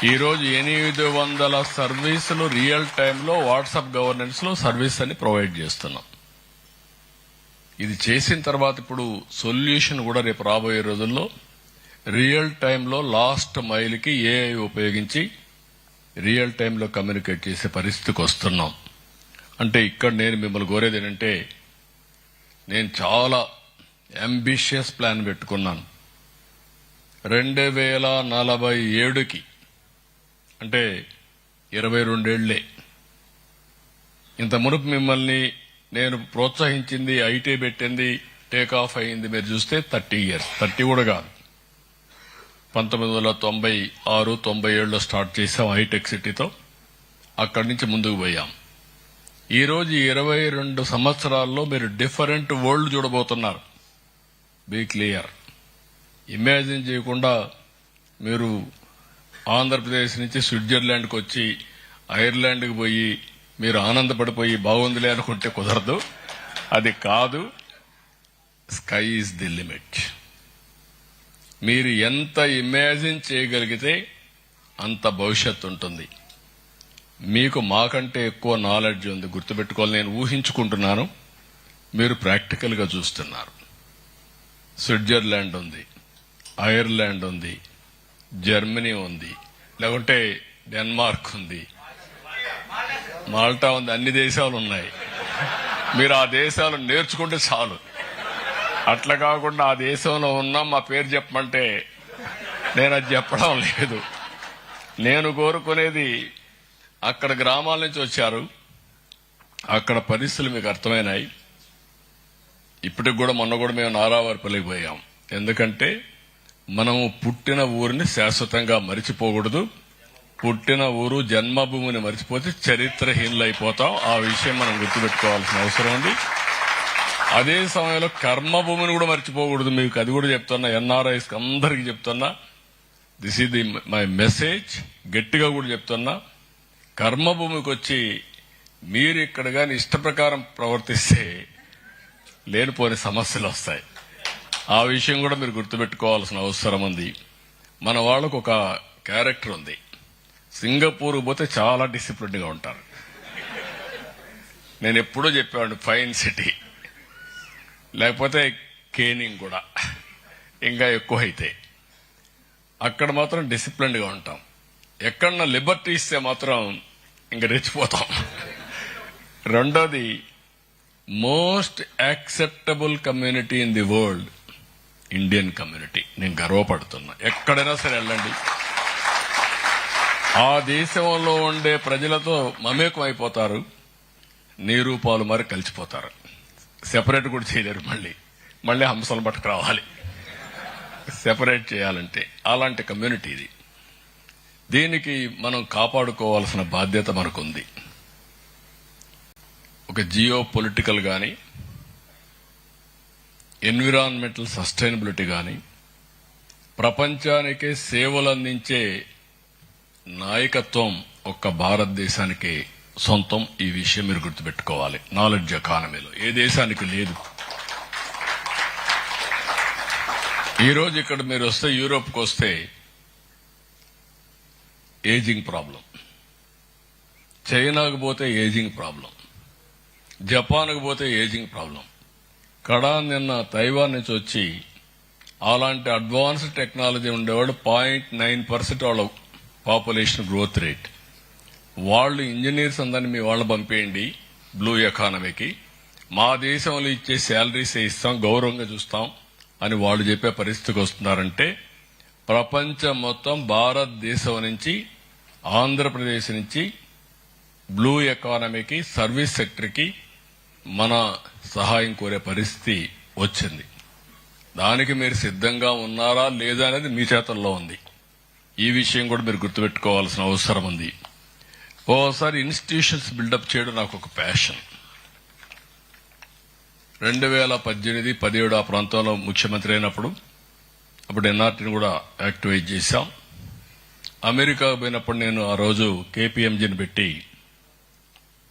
ఈరోజు 800 సర్వీసులు రియల్ టైంలో వాట్సాప్ గవర్నెన్స్ లో సర్వీస్ అని ప్రొవైడ్ చేస్తున్నాం. ఇది చేసిన తర్వాత ఇప్పుడు సొల్యూషన్ కూడా రేపు రాబోయే రోజుల్లో రియల్ టైంలో లాస్ట్ మైల్కి ఏఐ ఉపయోగించి రియల్ టైంలో కమ్యూనికేట్ చేసే పరిస్థితికి వస్తున్నాం. అంటే ఇక్కడ నేను మిమ్మల్ని కోరేది ఏంటంటే, నేను చాలా అంబిషియస్ ప్లాన్ పెట్టుకున్నాను. 2047కి అంటే 22 ఏళ్లే. ఇంత మునుపు మిమ్మల్ని నేను ప్రోత్సహించింది, ఐటీ పెట్టింది, టేక్ ఆఫ్ అయింది మీరు చూస్తే 30 years, 30 కూడా కాదు. 1996-97లో స్టార్ట్ చేశాం హైటెక్ సిటీతో. అక్కడి నుంచి ముందుకు పోయాం. ఈ రోజు 22 సంవత్సరాల్లో మీరు డిఫరెంట్ వరల్డ్ చూడబోతున్నారు. Be clear. ఇమాజిన్ చేయకుండా మీరు ఆంధ్రప్రదేశ్ నుంచి స్విట్జర్లాండ్కి వచ్చి ఐర్లాండ్కి పోయి మీరు ఆనందపడిపోయి బాగుందిలే అనుకుంటే కుదరదు. అది కాదు. Sky is the limit. మీరు ఎంత ఇమాజిన్ చేయగలిగితే అంత భవిష్యత్తు ఉంటుంది. మీకు మాకంటే ఎక్కువ నాలెడ్జ్ ఉంది, గుర్తుపెట్టుకోవాలి. నేను ఊహించుకుంటున్నాను, మీరు ప్రాక్టికల్ గా చూస్తున్నారు. స్విట్జర్లాండ్ ఉంది, ఐర్లాండ్ ఉంది, జర్మనీ ఉంది, లేకుంటే డెన్మార్క్ ఉంది, మాల్టా ఉంది, అన్ని దేశాలు ఉన్నాయి. మీరు ఆ దేశాలు నేర్చుకుంటే చాలు. అట్లా కాకుండా ఆ దేశంలో ఉన్నా మా పేరు చెప్పమంటే నేను అది చెప్పడం లేదు. నేను కోరుకునేది, అక్కడ గ్రామాల నుంచి వచ్చారు, అక్కడ పరిస్థితులు మీకు అర్థమైనాయి. ఇప్పటికి కూడా మొన్న కూడా మేము నారావారిపల్లికి పోయాం. ఎందుకంటే మనము పుట్టిన ఊరిని శాశ్వతంగా మరిచిపోకూడదు. పుట్టిన ఊరు జన్మభూమిని మరిచిపోతే చరిత్రహీనులైపోతాం. ఆ విషయం మనం గుర్తుపెట్టుకోవాల్సిన అవసరం ఉంది. అదే సమయంలో కర్మభూమిని కూడా మర్చిపోకూడదు. మీకు అది కూడా చెప్తున్నా, ఎన్ఆర్ఐస్ అందరికీ చెప్తున్నా, this is the my message. గట్టిగా కూడా చెప్తున్నా, కర్మభూమికి వచ్చి మీరు ఇక్కడ గాని ఇష్ట ప్రకారం ప్రవర్తిస్తే లేనిపోని సమస్యలు వస్తాయి. ఆ విషయం కూడా మీరు గుర్తుపెట్టుకోవాల్సిన అవసరం ఉంది. మన వాళ్ళకు ఒక క్యారెక్టర్ ఉంది. సింగపూర్ పోతే చాలా డిసిప్లిన్ గా ఉంటారు. నేను ఎప్పుడూ చెప్పాను, ఫైన్ సిటీ, లేకపోతే కేనింగ్ కూడా ఇంకా ఎక్కువ అయితే అక్కడ మాత్రం డిసిప్లిన్ గా ఉంటాం. ఎక్కడన్నా లిబర్టీ ఇస్తే మాత్రం ఇంకా రెచ్చిపోతాం. రెండోది, most acceptable community in the world Indian community. నేను గర్వపడుతున్నా. ఎక్కడైనా సరే వెళ్ళండి, ఆ దేశంలో ఉండే ప్రజలతో మమేకం అయిపోతారు, నీరూపాలు మరి కలిసిపోతారు. సెపరేట్ కూడా చేయలేరు. మళ్ళీ హంసలు పట్టుకు రావాలి సెపరేట్ చేయాలంటే. అలాంటి కమ్యూనిటీ ఇది. దీనికి మనం కాపాడుకోవాల్సిన బాధ్యత మనకుంది. ఒక జియో పొలిటికల్ గాని, ఎన్విరాన్మెంటల్ సస్టైనబిలిటీ గాని, ప్రపంచానికే సేవలు అందించే నాయకత్వం ఒక్క భారతదేశానికి సొంతం. ఈ విషయం మీరు గుర్తుపెట్టుకోవాలి. నాలెడ్జ్ ఎకానమీలో ఏ దేశానికి లేదు. ఈ రోజు ఇక్కడ మీరు వస్తే, యూరోప్కి వస్తే ఏజింగ్ ప్రాబ్లం, చైనాకు పోతే ఏజింగ్ ప్రాబ్లం, జపాన్కు పోతే ఏజింగ్ ప్రాబ్లం. నిన్న తైవాన్ నుంచి వచ్చి అలాంటి అడ్వాన్స్డ్ టెక్నాలజీ ఉండేవాడు 0.9% వాళ్ళ పాపులేషన్ గ్రోత్ రేట్. వాళ్ళు ఇంజనీర్స్ అందరినీ మీ వాళ్ళు పంపేయండి బ్లూ ఎకానమీకి, మా దేశంలో ఇచ్చే శాలరీసే ఇస్తాం, గౌరవంగా చూస్తాం అని వాళ్ళు చెప్పే పరిస్థితికి వస్తున్నారంటే, ప్రపంచం మొత్తం భారతదేశం నుంచి, ఆంధ్రప్రదేశ్ నుంచి బ్లూ ఎకానమీకి, సర్వీస్ సెక్టర్కి మన సహాయం కోరే పరిస్థితి వచ్చింది. దానికి మీరు సిద్ధంగా ఉన్నారా లేదా అనేది మీ చేతుల్లో ఉంది. ఈ విషయం కూడా మీరు గుర్తుపెట్టుకోవాల్సిన అవసరం ఉంది. ఓసారి ఇన్స్టిట్యూషన్స్ బిల్డప్ చేయడం నాకు ఒక ప్యాషన్. 2018-17 ఆ ప్రాంతంలో ముఖ్యమంత్రి అయినప్పుడు, అప్పుడు ఎన్ఆర్టీని కూడా యాక్టివేట్ చేశాం. అమెరికా పోయినప్పుడు నేను ఆ రోజు కేపీఎంజీని పెట్టి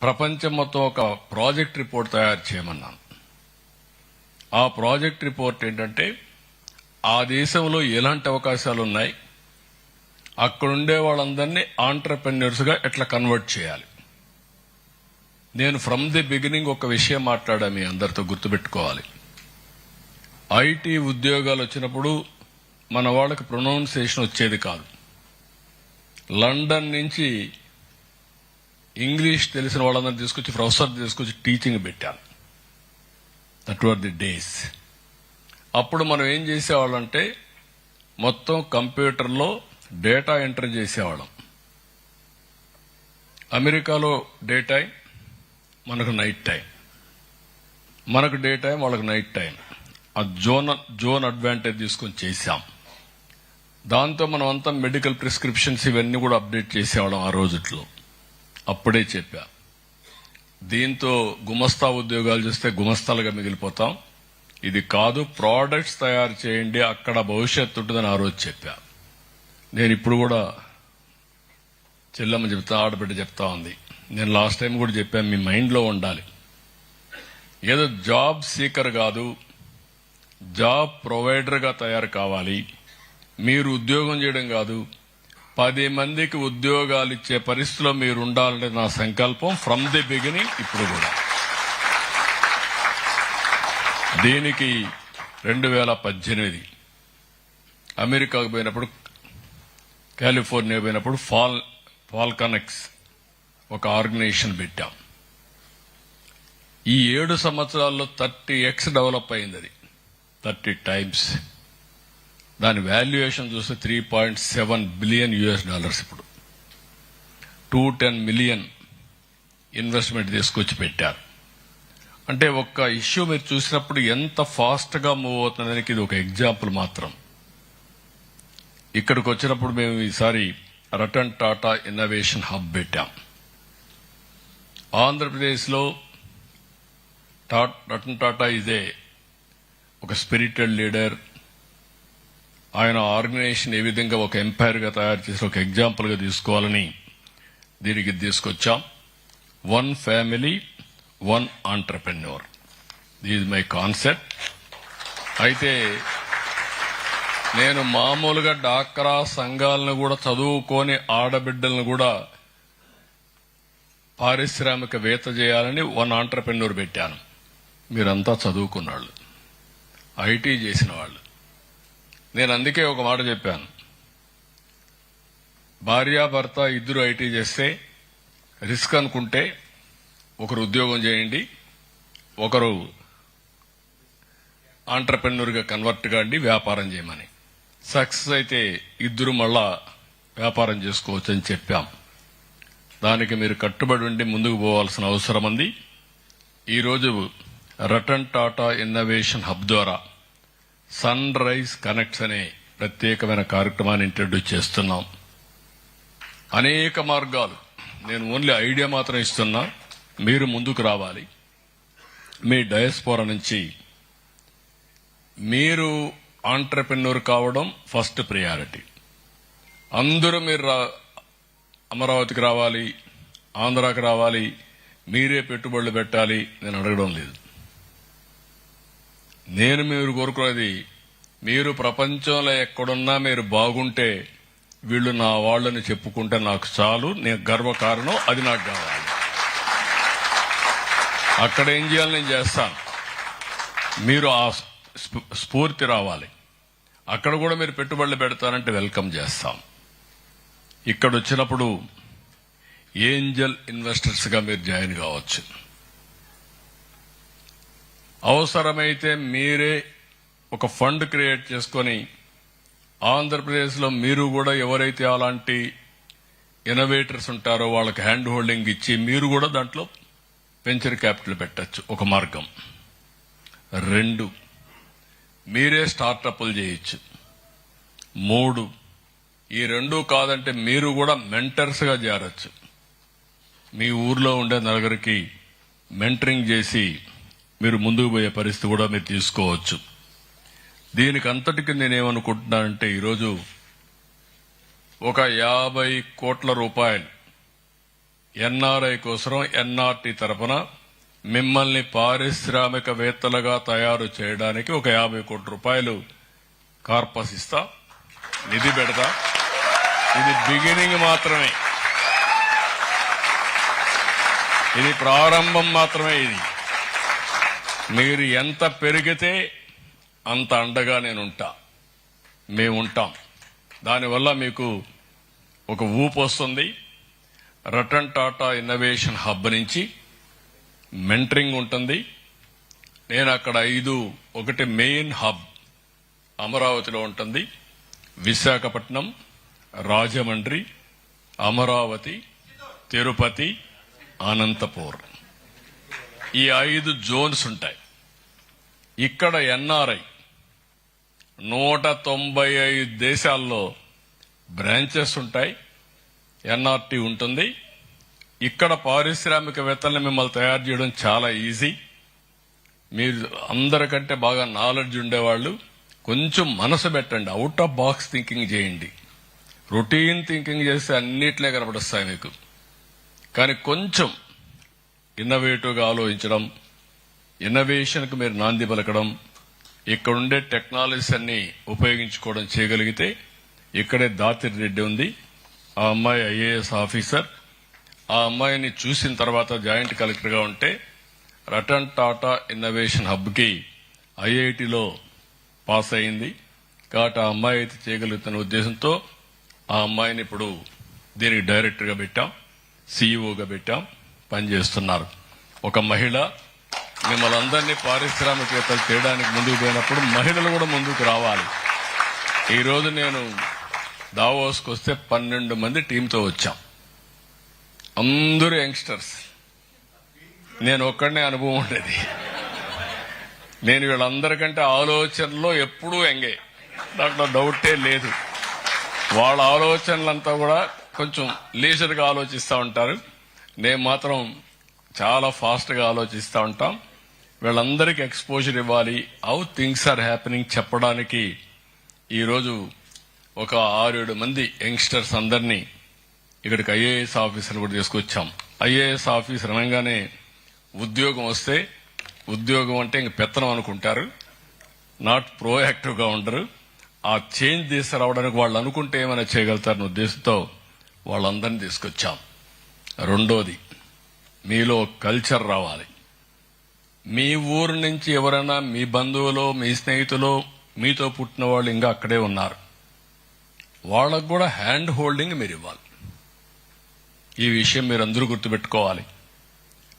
ప్రపంచం మొత్తం ఒక ప్రాజెక్ట్ రిపోర్ట్ తయారు చేయమన్నాను. ఆ ప్రాజెక్ట్ రిపోర్ట్ ఏంటంటే, ఆ దేశంలో ఎలాంటి అవకాశాలు ఉన్నాయి, అక్కడుండే వాళ్ళందరినీ ఆంటర్‌ప్రెన్యూర్స్ గా ఎట్లా కన్వర్ట్ చేయాలి. నేను ఫ్రమ్ ది బిగినింగ్ ఒక విషయం మాట్లాడా, మీ అందరితో గుర్తుపెట్టుకోవాలి. ఐటీ ఉద్యోగాలు వచ్చినప్పుడు మన వాళ్ళకి ప్రొనౌన్సియేషన్ వచ్చేది కాదు. లండన్ నుంచి ఇంగ్లీష్ తెలిసిన వాళ్ళందరినీ తీసుకొచ్చి, ప్రొఫెసర్ తీసుకొచ్చి టీచింగ్ పెట్టాను. That were the days. అప్పుడు మనం ఏం చేసేవాళ్ళంటే మొత్తం కంప్యూటర్లో డేటా ఎంటర్ చేసేవాళ్ళం. అమెరికాలో డే టైం, మనకు నైట్ టైం. మనకు డే టైం, వాళ్ళకు నైట్ టైం. ఆ జోన్ అడ్వాంటేజ్ తీసుకొని చేశాం. దాంతో మనం అంతా మెడికల్ ప్రిస్క్రిప్షన్స్ ఇవన్నీ కూడా అప్డేట్ చేసేవాళ్ళం ఆ రోజుట్లో. అప్పుడే చెప్పా, దీంతో గుమస్తా ఉద్యోగాలు చేస్తే గుమస్తాలుగా మిగిలిపోతాం, ఇది కాదు, ప్రోడక్ట్స్ తయారు చేయండి, అక్కడ భవిష్యత్తు ఉంటుందని ఆ రోజు చెప్పా. నేను ఇప్పుడు కూడా చెల్లమ్మ చెప్తా, ఆడబిడ్డ చెప్తా ఉంది, నేను లాస్ట్ టైం కూడా చెప్పాను, మీ మైండ్లో ఉండాలి. ఏదో జాబ్ సీకర్ కాదు, జాబ్ ప్రొవైడర్గా తయారు కావాలి. మీరు ఉద్యోగం చేయడం కాదు, 10 మందికి ఉద్యోగాలు ఇచ్చే పరిస్థితిలో మీరు ఉండాలంటే నా సంకల్పం ఫ్రమ్ ది బిగినింగ్. ఇప్పుడు కూడా దీనికి 2018 అమెరికాకు పోయినప్పుడు, కాలిఫోర్నియా పోయినప్పుడు ఫాల్కనెక్స్ ఒక ఆర్గనైజేషన్ పెట్టాం. ఈ 7 సంవత్సరాల్లో 30x డెవలప్ అయింది. అది 30 టైమ్స్. దాని వాల్యుయేషన్ చూస్తే $3.7 బిలియన్. ఇప్పుడు 210 మిలియన్ ఇన్వెస్ట్మెంట్ తీసుకొచ్చి పెట్టారు. అంటే ఒక్క ఇష్యూ మీరు చూసినప్పుడు ఎంత ఫాస్ట్ గా మూవ్ అవుతుందానికి ఇది ఒక ఎగ్జాంపుల్ మాత్రం. ఇక్కడికి వచ్చినప్పుడు మేము ఈసారి రతన్ టాటా ఇన్నోవేషన్ హబ్ పెట్టాం. ఆంధ్రప్రదేశ్లో రతన్ టాటా ఇదే ఒక స్పిరిటెడ్ లీడర్. ఆయన ఆర్గనైజేషన్ ఏ విధంగా ఒక ఎంపైర్ గా తయారు చేసి ఒక ఎగ్జాంపుల్ గా తీసుకోవాలని దీనికి తీసుకొచ్చాం. 1 family 1 entrepreneur, this my concept. అయితే నేను మామూలుగా డాక్రా సంఘాలను కూడా చదువుకొని ఆడబిడ్డలను కూడా పారిశ్రామికవేత్త చేయాలని 1 ఆంటర్‌ప్రెన్యూర్ పెట్టాను. మీరంతా చదువుకున్నాళ్ళు, ఐటీ చేసిన వాళ్ళు. నేను అందుకే ఒక మాట చెప్పాను, భార్యాభర్త ఇద్దరు ఐటీ చేస్తే రిస్క్ అనుకుంటే ఒకరు ఉద్యోగం చేయండి, ఒకరు ఆంటర్‌ప్రెన్యూర్గా కన్వర్ట్ కాండి, వ్యాపారం చేయమని. సక్సెస్ అయితే ఇద్దరు మళ్ళా వ్యాపారం చేసుకోవచ్చు అని చెప్పాం. దానికి మీరు కట్టుబడి ఉండి ముందుకు పోవాల్సిన అవసరం ఉంది. ఈరోజు రతన్ టాటా ఇన్నోవేషన్ హబ్ ద్వారా సన్ రైజ్ కనెక్ట్స్ అనే ప్రత్యేకమైన కార్యక్రమాన్ని ఇంట్రడ్యూస్ చేస్తున్నాం. అనేక మార్గాలు, నేను ఓన్లీ ఐడియా మాత్రం ఇస్తున్నా, మీరు ముందుకు రావాలి. మీ డయాస్పోరా నుంచి మీరు ఆంటర్‌ప్రెన్యూర్ కావడం ఫస్ట్ ప్రయారిటీ. అందరూ మీరు అమరావతికి రావాలి, ఆంధ్రాకి రావాలి, మీరే పెట్టుబడులు పెట్టాలి నేను అడగడం లేదు. నేను మీరు కోరుకునేది, మీరు ప్రపంచంలో ఎక్కడున్నా మీరు బాగుంటే వీళ్ళు నా వాళ్ళని చెప్పుకుంటే నాకు చాలు, నేను గర్వకారణం, అది నాకు కావాలి. అక్కడ ఏం చేయాలి నేను చేస్తాను. మీరు ఆ స్ఫూర్తి రావాలి. అక్కడ కూడా మీరు పెట్టుబడులు పెడతానంటే వెల్కమ్ చేస్తాం. ఇక్కడ వచ్చినప్పుడు ఏంజల్ ఇన్వెస్టర్స్ గా మీరు జాయిన్ కావచ్చు. అవసరమైతే మీరే ఒక ఫండ్ క్రియేట్ చేసుకొని ఆంధ్రప్రదేశ్లో మీరు కూడా ఎవరైతే అలాంటి ఇన్నోవేటర్స్ ఉంటారో వాళ్ళకి హ్యాండ్ హోల్డింగ్ ఇచ్చి మీరు కూడా దాంట్లో వెంచర్ క్యాపిటల్ పెట్టచ్చు, ఒక మార్గం. 2, మీరే స్టార్టప్లు చేయొచ్చు. 3, ఈ 2 కాదంటే మీరు కూడా మెంటర్స్ గా చేరొచ్చు. మీ ఊర్లో ఉండే నలుగురికి మెంటరింగ్ చేసి మీరు ముందుకు పోయే పరిస్థితి కూడా మీరు తీసుకోవచ్చు. దీనికి అంతటికి నేనేమనుకుంటున్నానంటే ఈరోజు ఒక 50 కోట్ల రూపాయలు ఎన్ఆర్ఐ కోసం ఎన్ఆర్టీ తరఫున మిమ్మల్ని పారిశ్రామికవేత్తలుగా తయారు చేయడానికి ఒక 50 కోట్ల రూపాయలు కార్పస్ ఇస్తా, నిధి పెడతా. ఇది బిగినింగ్ మాత్రమే, ఇది ప్రారంభం మాత్రమే. ఇది మీరు ఎంత పెరిగితే అంత అండగా నేనుంటా, మేముంటాం. దానివల్ల మీకు ఒక ఊపు వస్తుంది. రతన్ టాటా ఇన్నోవేషన్ హబ్ నుంచి మెంటరింగ్ ఉంటుంది. నేను అక్కడ 5 ఒకటి మెయిన్ హబ్ అమరావతిలో ఉంటుంది, విశాఖపట్నం, రాజమండ్రి, అమరావతి, తిరుపతి, అనంతపూర్, ఈ 5 జోన్స్ ఉంటాయి. ఇక్కడ ఎన్ఆర్ఐ 195 దేశాల్లో బ్రాంచెస్ ఉంటాయి, ఎన్ఆర్టీ ఉంటుంది. ఇక్కడ పారిశ్రామికవేత్తల్ని మిమ్మల్ని తయారు చేయడం చాలా ఈజీ. మీరు అందరికంటే బాగా నాలెడ్జ్ ఉండేవాళ్ళు. కొంచెం మనసు పెట్టండి, అవుట్ ఆఫ్ బాక్స్ థింకింగ్ చేయండి. రొటీన్ థింకింగ్ చేస్తే అన్నిట్లే కనపడొస్తాయి మీకు. కానీ కొంచెం ఇన్నోవేటివ్గా ఆలోచించడం, ఇన్నోవేషన్కు మీరు నాంది పలకడం, ఇక్కడుండే టెక్నాలజీస్ అన్ని ఉపయోగించుకోవడం చేయగలిగితే. ఇక్కడే దాతిరి రెడ్డి ఉంది, ఆ అమ్మాయి ఐఏఎస్ ఆఫీసర్. ఆ అమ్మాయిని చూసిన తర్వాత జాయింట్ కలెక్టర్గా ఉంటే రతన్ టాటా ఇన్నోవేషన్ హబ్కి ఐఐటిలో పాస్ అయింది. కాబట్టి ఆ అమ్మాయి అయితే చేయగలుగుతున్న ఉద్దేశంతో ఆ అమ్మాయిని ఇప్పుడు దీనికి డైరెక్టర్గా పెట్టాం, సీఈఓగా పెట్టాం, పనిచేస్తున్నారు. ఒక మహిళ. మిమ్మల్ని అందరినీ పారిశ్రామికవేత్తలు చేయడానికి ముందుకు పోయినప్పుడు మహిళలు కూడా ముందుకు రావాలి. ఈ రోజు నేను దావోస్కి వస్తే 12 మంది టీంతో వచ్చాం, అందరూ యంగ్స్టర్స్. నేను ఒక్కడనే అనుభవం ఉండేది. నేను వీళ్ళందరికంటే ఆలోచనలో ఎప్పుడూ యంగే, దాంట్లో డౌటే లేదు. వాళ్ళ ఆలోచనలంతా కూడా కొంచెం లీజర్గా ఆలోచిస్తూ ఉంటారు, నేను మాత్రం చాలా ఫాస్ట్గా ఆలోచిస్తూ ఉంటాం. వీళ్ళందరికీ ఎక్స్పోజర్ ఇవ్వాలి, హౌ థింగ్స్ ఆర్ హ్యాపెనింగ్ చెప్పడానికి ఈరోజు ఒక 6-7 మంది యంగ్స్టర్స్ అందరినీ ఇక్కడికి ఐఏఎస్ ఆఫీసర్ కూడా తీసుకొచ్చాం. ఐఏఎస్ ఆఫీసర్ అనగానే ఉద్యోగం వస్తే, ఉద్యోగం అంటే ఇంక పెత్తనం అనుకుంటారు, నాట్ ప్రోయాక్టివ్గా ఉండరు. ఆ చేంజ్ తీసుకురావడానికి వాళ్ళు అనుకుంటే ఏమైనా చేయగలుగుతారన్న ఉద్దేశంతో వాళ్ళందరినీ తీసుకొచ్చాం. రెండోది, మీలో కల్చర్ రావాలి. మీ ఊరు నుంచి ఎవరైనా మీ బంధువులో, మీ స్నేహితులో, మీతో పుట్టిన వాళ్ళు ఇంకా అక్కడే ఉన్నారు, వాళ్ళకు కూడా హ్యాండ్ హోల్డింగ్ మీరు ఇవ్వాలి. ఈ విషయం మీరు అందరూ గుర్తుపెట్టుకోవాలి.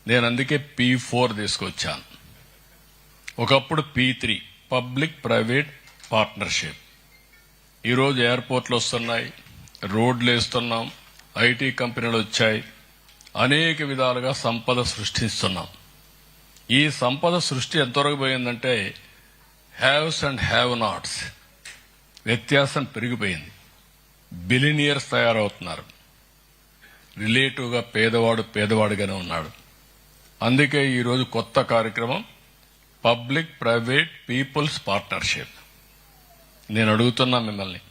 నేను అందుకే P4 తీసుకొచ్చాను. ఒకప్పుడు P3 పబ్లిక్ ప్రైవేట్ పార్ట్నర్షిప్. ఈరోజు ఎయిర్పోర్ట్లు వస్తున్నాయి, రోడ్లు వేస్తున్నాం, ఐటీ కంపెనీలు వచ్చాయి, అనేక విధాలుగా సంపద సృష్టిస్తున్నాం. ఈ సంపద సృష్టి ఎంతవరకు పోయిందంటే హ్యావ్స్ అండ్ హ్యావ్ నాట్స్ వ్యత్యాసం పెరిగిపోయింది. బిలినియర్స్ తయారవుతున్నారు, రిలేటివ్గా పేదవాడు పేదవాడిగానే ఉన్నాడు. అందుకే ఈరోజు కొత్త కార్యక్రమం పబ్లిక్ ప్రైవేట్ పీపుల్స్ పార్ట్నర్షిప్. నేను అడుగుతున్నా మిమ్మల్ని,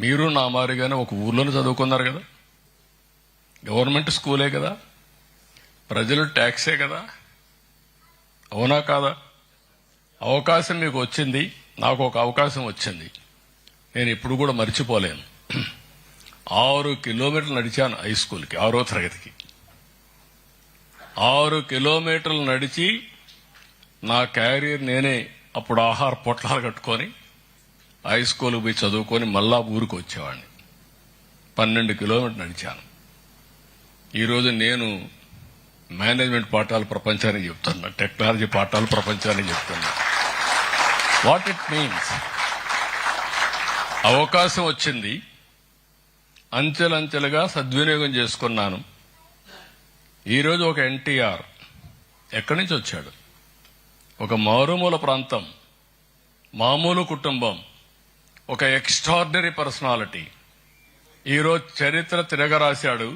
మీరు నా మారిగానే ఒక ఊర్లోనే చదువుకున్నారు కదా, గవర్నమెంట్ స్కూలే కదా, ప్రజలు ట్యాక్సే కదా, అవునా కాదా? అవకాశం మీకు వచ్చింది, నాకు ఒక అవకాశం వచ్చింది, నేను ఇప్పుడు కూడా మర్చిపోలేను. 6 కిలోమీటర్లు నడిచాను హై స్కూల్కి, 6వ తరగతికి. 6 కిలోమీటర్లు నడిచి నా క్యారియర్ నేనే అప్పుడు ఆహార పొట్లాలు కట్టుకొని హై స్కూల్కి పోయి చదువుకొని మళ్ళా ఊరికి వచ్చేవాడిని. 12 కిలోమీటర్లు నడిచాను. ఈరోజు నేను మేనేజ్మెంట్ పాఠాలు ప్రపంచానికి చెప్తున్నా, టెక్నాలజీ పాఠాలు ప్రపంచానికి చెప్తున్నా. వాట్ ఇట్ మీన్స్, అవకాశం వచ్చింది, అంచెలంచెలుగా సద్వినియోగం చేసుకున్నాను. ఈరోజు ఒక ఎన్టీఆర్ ఎక్కడి నుంచి వచ్చాడు? ఒక మారుమూల ప్రాంతం, మామూలు కుటుంబం, ఒక ఎక్స్ట్రార్డినరీ పర్సనాలిటీ. ఈరోజు చరిత్ర తిరగరాశాడు,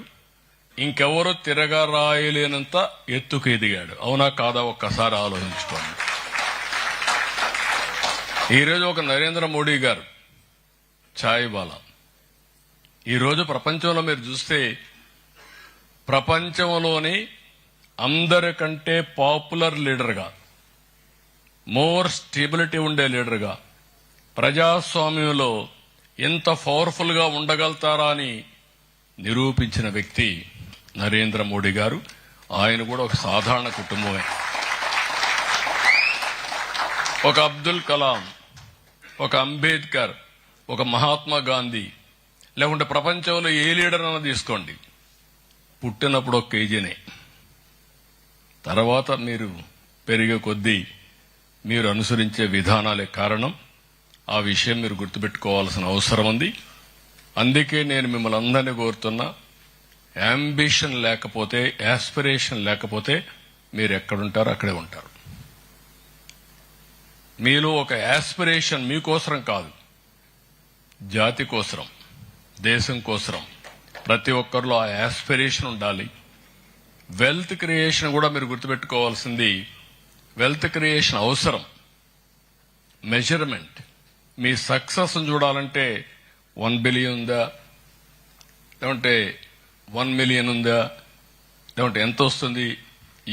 ఇంకెవరూ తిరగరాయలేనంత ఎత్తుకు ఎదిగాడు. అవునా కాదా? ఒక్కసారి ఆలోచించుకోండి. ఈరోజు ఒక నరేంద్ర మోడీ గారు, ఛాయ్ బాలా. ఈరోజు ప్రపంచంలో మీరు చూస్తే ప్రపంచంలోని అందరికంటే పాపులర్ లీడర్గా, మోర్ స్టెబిలిటీ ఉండే లీడర్గా ప్రజాస్వామ్యంలో ఎంత పవర్ఫుల్ గా ఉండగలుగుతారా అని నిరూపించిన వ్యక్తి నరేంద్ర మోడీ గారు. ఆయన కూడా ఒక సాధారణ కుటుంబమే. ఒక అబ్దుల్ కలాం, ఒక అంబేద్కర్, ఒక మహాత్మా గాంధీ, లేకుంటే ప్రపంచంలో ఏ లీడర్ అన్నా తీసుకోండి, పుట్టినప్పుడు ఒక కేజీనే. తర్వాత మీరు పెరిగే కొద్దీ మీరు అనుసరించే విధానాలే కారణం. ఆ విషయం మీరు గుర్తుపెట్టుకోవాల్సిన అవసరం ఉంది. అందుకే నేను మిమ్మల్ని అందరినీ కోరుతున్నా, అంబిషన్ లేకపోతే, యాస్పిరేషన్ లేకపోతే మీరు ఎక్కడుంటారో అక్కడే ఉంటారు. మీలో ఒక యాస్పిరేషన్ మీకోసరం కాదు, జాతి కోసరం, దేశం కోసరం. ప్రతి ఒక్కరిలో ఆ యాస్పిరేషన్ ఉండాలి. వెల్త్ క్రియేషన్ కూడా మీరు గుర్తుపెట్టుకోవాల్సింది, వెల్త్ క్రియేషన్ అవసరం. మెజర్మెంట్, మీ సక్సెస్ చూడాలంటే 1 బిలియన్ ఉందా, లేకుంటే 1 మిలియన్ ఉందా, లేకుంటే ఎంత వస్తుంది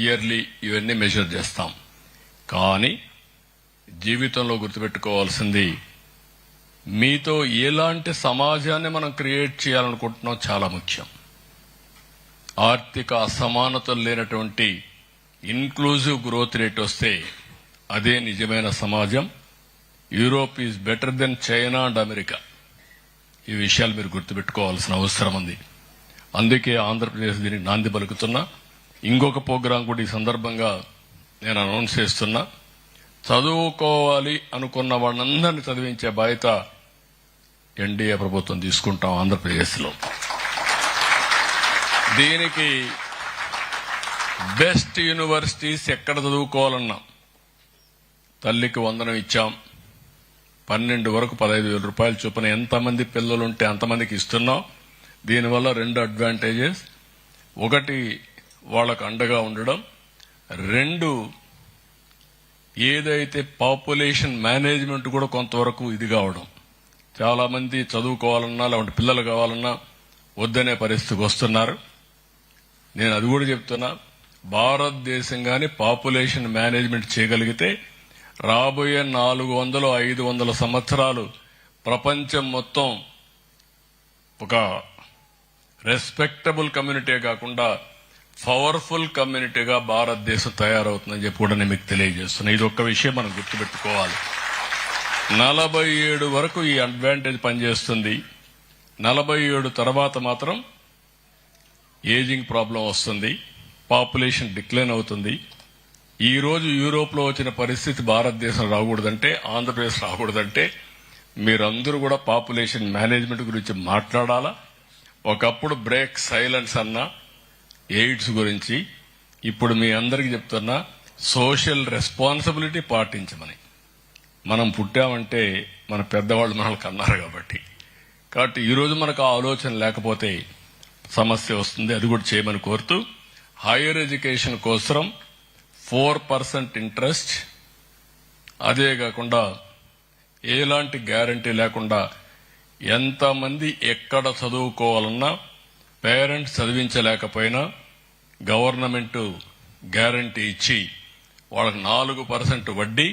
ఇయర్లీ, ఇవన్నీ మెజర్ చేస్తాం. కానీ జీవితంలో గుర్తుపెట్టుకోవాల్సింది, మీతో ఎలాంటి సమాజాన్ని మనం క్రియేట్ చేయాలనుకుంటున్నాం చాలా ముఖ్యం. ఆర్థిక అసమానతలు లేనటువంటి ఇన్క్లూజివ్ గ్రోత్ రేట్ వస్తే అదే నిజమైన సమాజం. Europe is better than China and America. ఈ విషయాలు మీరు గుర్తుపెట్టుకోవాల్సిన అవసరం ఉంది. అందుకే ఆంధ్రప్రదేశ్ దీనికి నాంది పలుకుతున్నా. ఇంకొక ప్రోగ్రాం కూడా ఈ సందర్భంగా నేను అనౌన్స్ చేస్తున్నా. చదువుకోవాలి అనుకున్న వాళ్ళందరినీ చదివించే బాధ్యత ఎన్డీఏ ప్రభుత్వం తీసుకుంటాం ఆంధ్రప్రదేశ్లో. దీనికి బెస్ట్ యూనివర్సిటీస్ ఎక్కడ చదువుకోవాలన్నా తల్లికి వందనం ఇచ్చాం. 12 వరకు 15,000 రూపాయలు చొప్పున ఎంతమంది పిల్లలుంటే అంతమందికి ఇస్తున్నాం. దీనివల్ల 2 అడ్వాంటేజెస్. 1, వాళ్ళకు అండగా ఉండడం. 2, ఏదైతే పాపులేషన్ మేనేజ్మెంట్ కూడా కొంతవరకు ఇది కావడం. చాలా మంది చదువుకోవాలన్నా లేకుంటే పిల్లలు కావాలన్నా వద్దనే పరిస్థితికి వస్తున్నారు. నేను అది కూడా చెప్తున్నా, భారతదేశం గాని పాపులేషన్ మేనేజ్మెంట్ చేయగలిగితే రాబోయే 400-500 సంవత్సరాలు ప్రపంచం మొత్తం ఒక రెస్పెక్టబుల్ కమ్యూనిటీ కాకుండా పవర్ఫుల్ కమ్యూనిటీగా భారతదేశం తయారవుతుందని చెప్పి కూడా నేను మీకు తెలియజేస్తున్నా. ఇది ఒక్క విషయం మనం గుర్తుపెట్టుకోవాలి. 47 వరకు ఈ అడ్వాంటేజ్ పనిచేస్తుంది. 47 తర్వాత మాత్రం ఏజింగ్ ప్రాబ్లం వస్తుంది, పాపులేషన్ డిక్లైన్ అవుతుంది. ఈ రోజు యూరోప్ లో వచ్చిన పరిస్థితి భారతదేశం రాకూడదంటే, ఆంధ్రప్రదేశ్ రాకూడదంటే మీరందరూ కూడా పాపులేషన్ మేనేజ్మెంట్ గురించి మాట్లాడాలా. ఒకప్పుడు బ్రేక్ సైలెన్స్ అన్నా ఎయిడ్స్ గురించి, ఇప్పుడు మీ అందరికీ చెప్తున్నా సోషల్ రెస్పాన్సిబిలిటీ పాటించమని. మనం పుట్టామంటే మన పెద్దవాళ్ళు మనల్ని అన్నారు కాబట్టి ఈ రోజు మనకు ఆ ఆలోచన లేకపోతే సమస్య వస్తుంది. అది కూడా చేయమని కోరుతూ, హైయర్ ఎడ్యుకేషన్ కోసం 4% ఇంట్రెస్ట్, అదే కాకుండా ఎలాంటి గ్యారంటీ లేకుండా ఎంతమంది ఎక్కడ చదువుకోవాలన్నా పేరెంట్స్ చదివించలేకపోయినా గవర్నమెంట్ గ్యారంటీ ఇచ్చి వాళ్ళకి 4% వడ్డీ,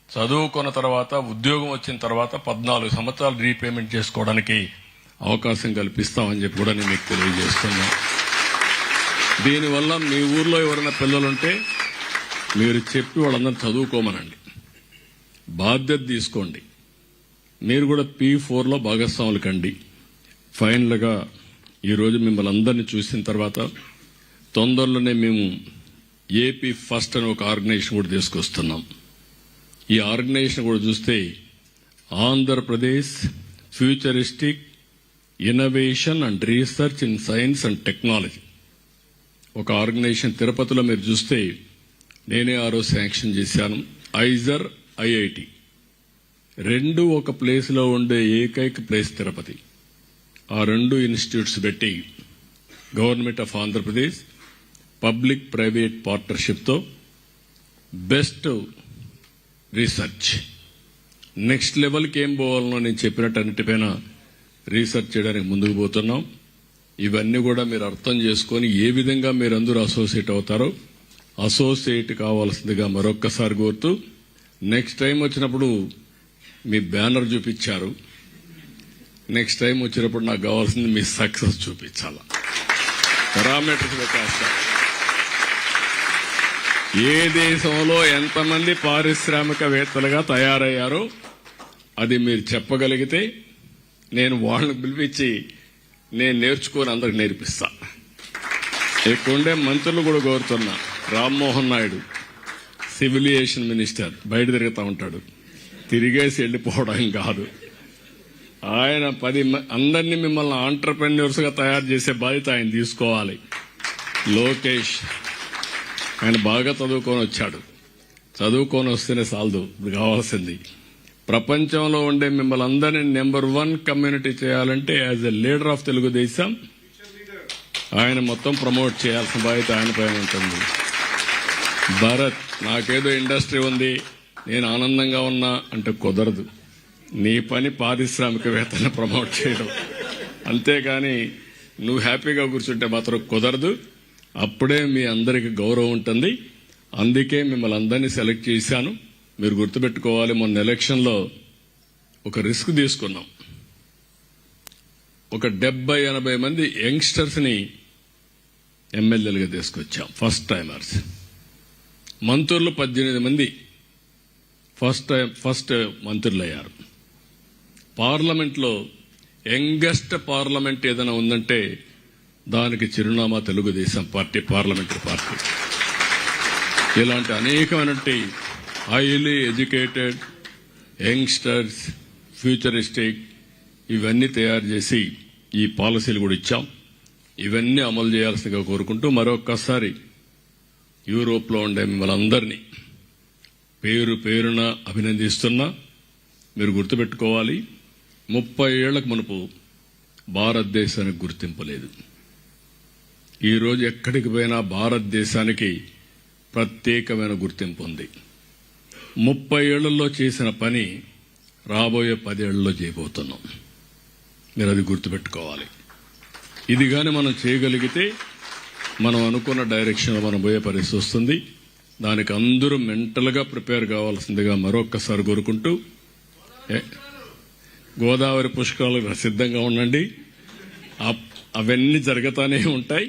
చదువుకున్న తర్వాత ఉద్యోగం వచ్చిన తర్వాత 14 సంవత్సరాలు రీపేమెంట్ చేసుకోవడానికి అవకాశం కల్పిస్తామని చెప్పి కూడా నేను మీకు తెలియజేస్తున్నా. దీనివల్ల మీ ఊర్లో ఎవరైనా పిల్లలుంటే మీరు చెప్పి వాళ్ళందరూ చదువుకోమనండి, బాధ్యత తీసుకోండి. మీరు కూడా P4లో భాగస్వాములు కండి. ఫైనల్ గా ఈరోజు మిమ్మల్ని అందరినీ చూసిన తర్వాత తొందరలోనే మేము ఏపీ ఫస్ట్ అని ఒక ఆర్గనైజేషన్ కూడా తీసుకొస్తున్నాం. ఈ ఆర్గనైజేషన్ కూడా చూస్తే Andhra Pradesh futuristic innovation and research in science and technology ఒక ఆర్గనైజేషన్ తిరుపతిలో మీరు చూస్తే నేనే ఆ రోజు శాంక్షన్ చేశాను. ఐజర్ ఐఐటి 2 ఒక ప్లేస్ లో ఉండే ఏకైక ప్లేస్ తిరుపతి. ఆ 2 ఇన్స్టిట్యూట్స్ పెట్టి government of Andhra Pradesh public private partnership తో బెస్ట్ రీసెర్చ్ నెక్స్ట్ లెవెల్కి ఏం పోవాలనో నేను చెప్పినట్టు అన్నిటిపైన రీసెర్చ్ చేయడానికి ముందుకు పోతున్నాం. ఇవన్నీ కూడా మీరు అర్థం చేసుకొని ఏ విధంగా మీరందరూ అసోసియేట్ అవుతారో అసోసియేట్ కావాల్సిందిగా మరొక్కసారి కోరుతూ, నెక్స్ట్ టైం వచ్చినప్పుడు మీ బ్యానర్ చూపించారు. నెక్స్ట్ టైం వచ్చినప్పుడు నాకు కావాల్సింది మీ సక్సెస్ చూపించాలా. పారామీటర్స్ పెట్టేస్తారు. ఏ దేశంలో ఎంతమంది పారిశ్రామికవేత్తలుగా తయారయ్యారో అది మీరు చెప్పగలిగితే నేను వాళ్ళని పిలిపించి నేను నేర్చుకొని అందరికి నేర్పిస్తా. ఇక్కడుండే మంత్రులు కూడా కోరుతున్నా. రామ్మోహన్ నాయుడు సివిలియేషన్ మినిస్టర్ బయట తిరుగుతూ ఉంటాడు. తిరిగేసి వెళ్ళిపోవడం కాదు. ఆయన అందరినీ మిమ్మల్ని ఆంటర్ప్రెన్యూర్స్ గా తయారు చేసే బాధ్యత ఆయన తీసుకోవాలి. లోకేష్ ఆయన బాగా చదువుకొని వచ్చాడు. చదువుకొని వస్తేనే చాలదు, ఇప్పుడు కావాల్సింది ప్రపంచంలో ఉండే మిమ్మల్ని అందరినీ నెంబర్ 1 కమ్యూనిటీ చేయాలంటే as a leader of Telugu Desam ఆయన మొత్తం ప్రమోట్ చేయాల్సిన బాధ్యత ఆయన పైన ఉంటుంది. భరత్, నాకేదో ఇండస్ట్రీ ఉంది, నేను ఆనందంగా ఉన్నా అంటే కుదరదు. నీ పని పారిశ్రామికవేత్తను ప్రమోట్ చేయడం, అంతేగాని నువ్వు హ్యాపీగా కూర్చుంటే మాత్రం కుదరదు. అప్పుడే మీ అందరికి గౌరవం ఉంటుంది. అందుకే మిమ్మల్ని అందరినీ సెలెక్ట్ చేశాను. మీరు గుర్తుపెట్టుకోవాలి, మొన్న ఎలక్షన్లో ఒక రిస్క్ తీసుకున్నాం. ఒక 70-80 మంది యంగ్స్టర్స్ ని ఎమ్మెల్యేలుగా తీసుకొచ్చాం, ఫస్ట్ టైమర్స్. మంత్రులు 18 మంది ఫస్ట్ మంత్రులు అయ్యారు. పార్లమెంట్లో యంగెస్ట్ పార్లమెంట్ ఏదైనా ఉందంటే దానికి చిరునామా తెలుగుదేశం పార్టీ, పార్లమెంటరీ పార్టీ. ఇలాంటి అనేకమైనటువంటి హైలీ ఎడ్యుకేటెడ్ యంగ్స్టర్స్, ఫ్యూచరిస్టిక్ ఇవన్నీ తయారు చేసి ఈ పాలసీలు కూడా ఇచ్చాం. ఇవన్నీ అమలు చేయాల్సిందిగా కోరుకుంటూ మరొక్కసారి యూరోప్లో ఉండే మిమ్మల్ని అందరినీ పేరు పేరున అభినందిస్తున్నా. మీరు గుర్తుపెట్టుకోవాలి, 30 ఏళ్లకు మునుపు భారతదేశానికి గుర్తింపు లేదు. ఈరోజు ఎక్కడికి పోయినా భారతదేశానికి ప్రత్యేకమైన గుర్తింపు ఉంది. 30 ఏళ్లలో చేసిన పని రాబోయే 10 ఏళ్లలో చేయబోతున్నాం. మీరు అది గుర్తుపెట్టుకోవాలి. ఇది గాని మనం చేయగలిగితే మనం అనుకున్న డైరెక్షన్లో మనం పోయే పరిస్థితి వస్తుంది. దానికి అందరూ మెంటల్ గా ప్రిపేర్ కావాల్సిందిగా మరొక్కసారి కోరుకుంటూ, గోదావరి పుష్కరాలకు సిద్ధంగా ఉండండి. అవన్నీ జరుగుతానే ఉంటాయి.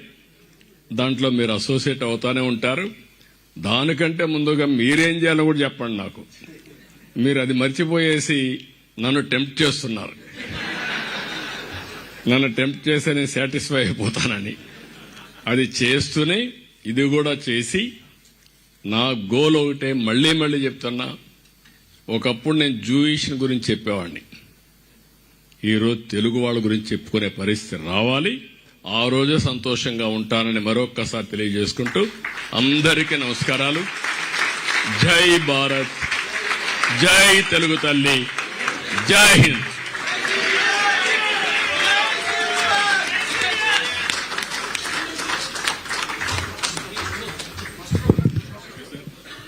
దాంట్లో మీరు అసోసియేట్ అవుతానే ఉంటారు. దానికంటే ముందుగా మీరేం చేయాలో కూడా చెప్పండి నాకు. మీరు అది మర్చిపోయేసి నన్ను టెంప్ట్ చేస్తున్నారు. నన్ను టెంప్ట్ చేస్తే నేను సాటిస్ఫై అయిపోతానని. అది చేస్తూనే ఇది కూడా చేసి నా గోల్ ఒకటే, మళ్లీ మళ్లీ చెప్తున్నా. ఒకప్పుడు నేను జూయిష్ గురించి చెప్పేవాడిని. ఈరోజు తెలుగు వాళ్ళ గురించి చెప్పుకునే పరిస్థితి రావాలి. ఆ రోజే సంతోషంగా ఉంటానని మరొక్కసారి తెలియజేసుకుంటూ అందరికీ నమస్కారాలు. జై భారత్, జై తెలుగు తల్లి, జై హింద్.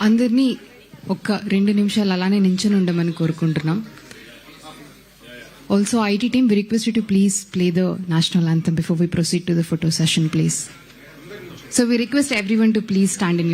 అందరినీ ఒక్క 2 నిమిషాలు అలానే నించొని ఉండమని కోరుకుంటున్నాం. Also, IT team, we request you to please play the national anthem before we proceed to the photo session, please. So we request everyone to please stand in your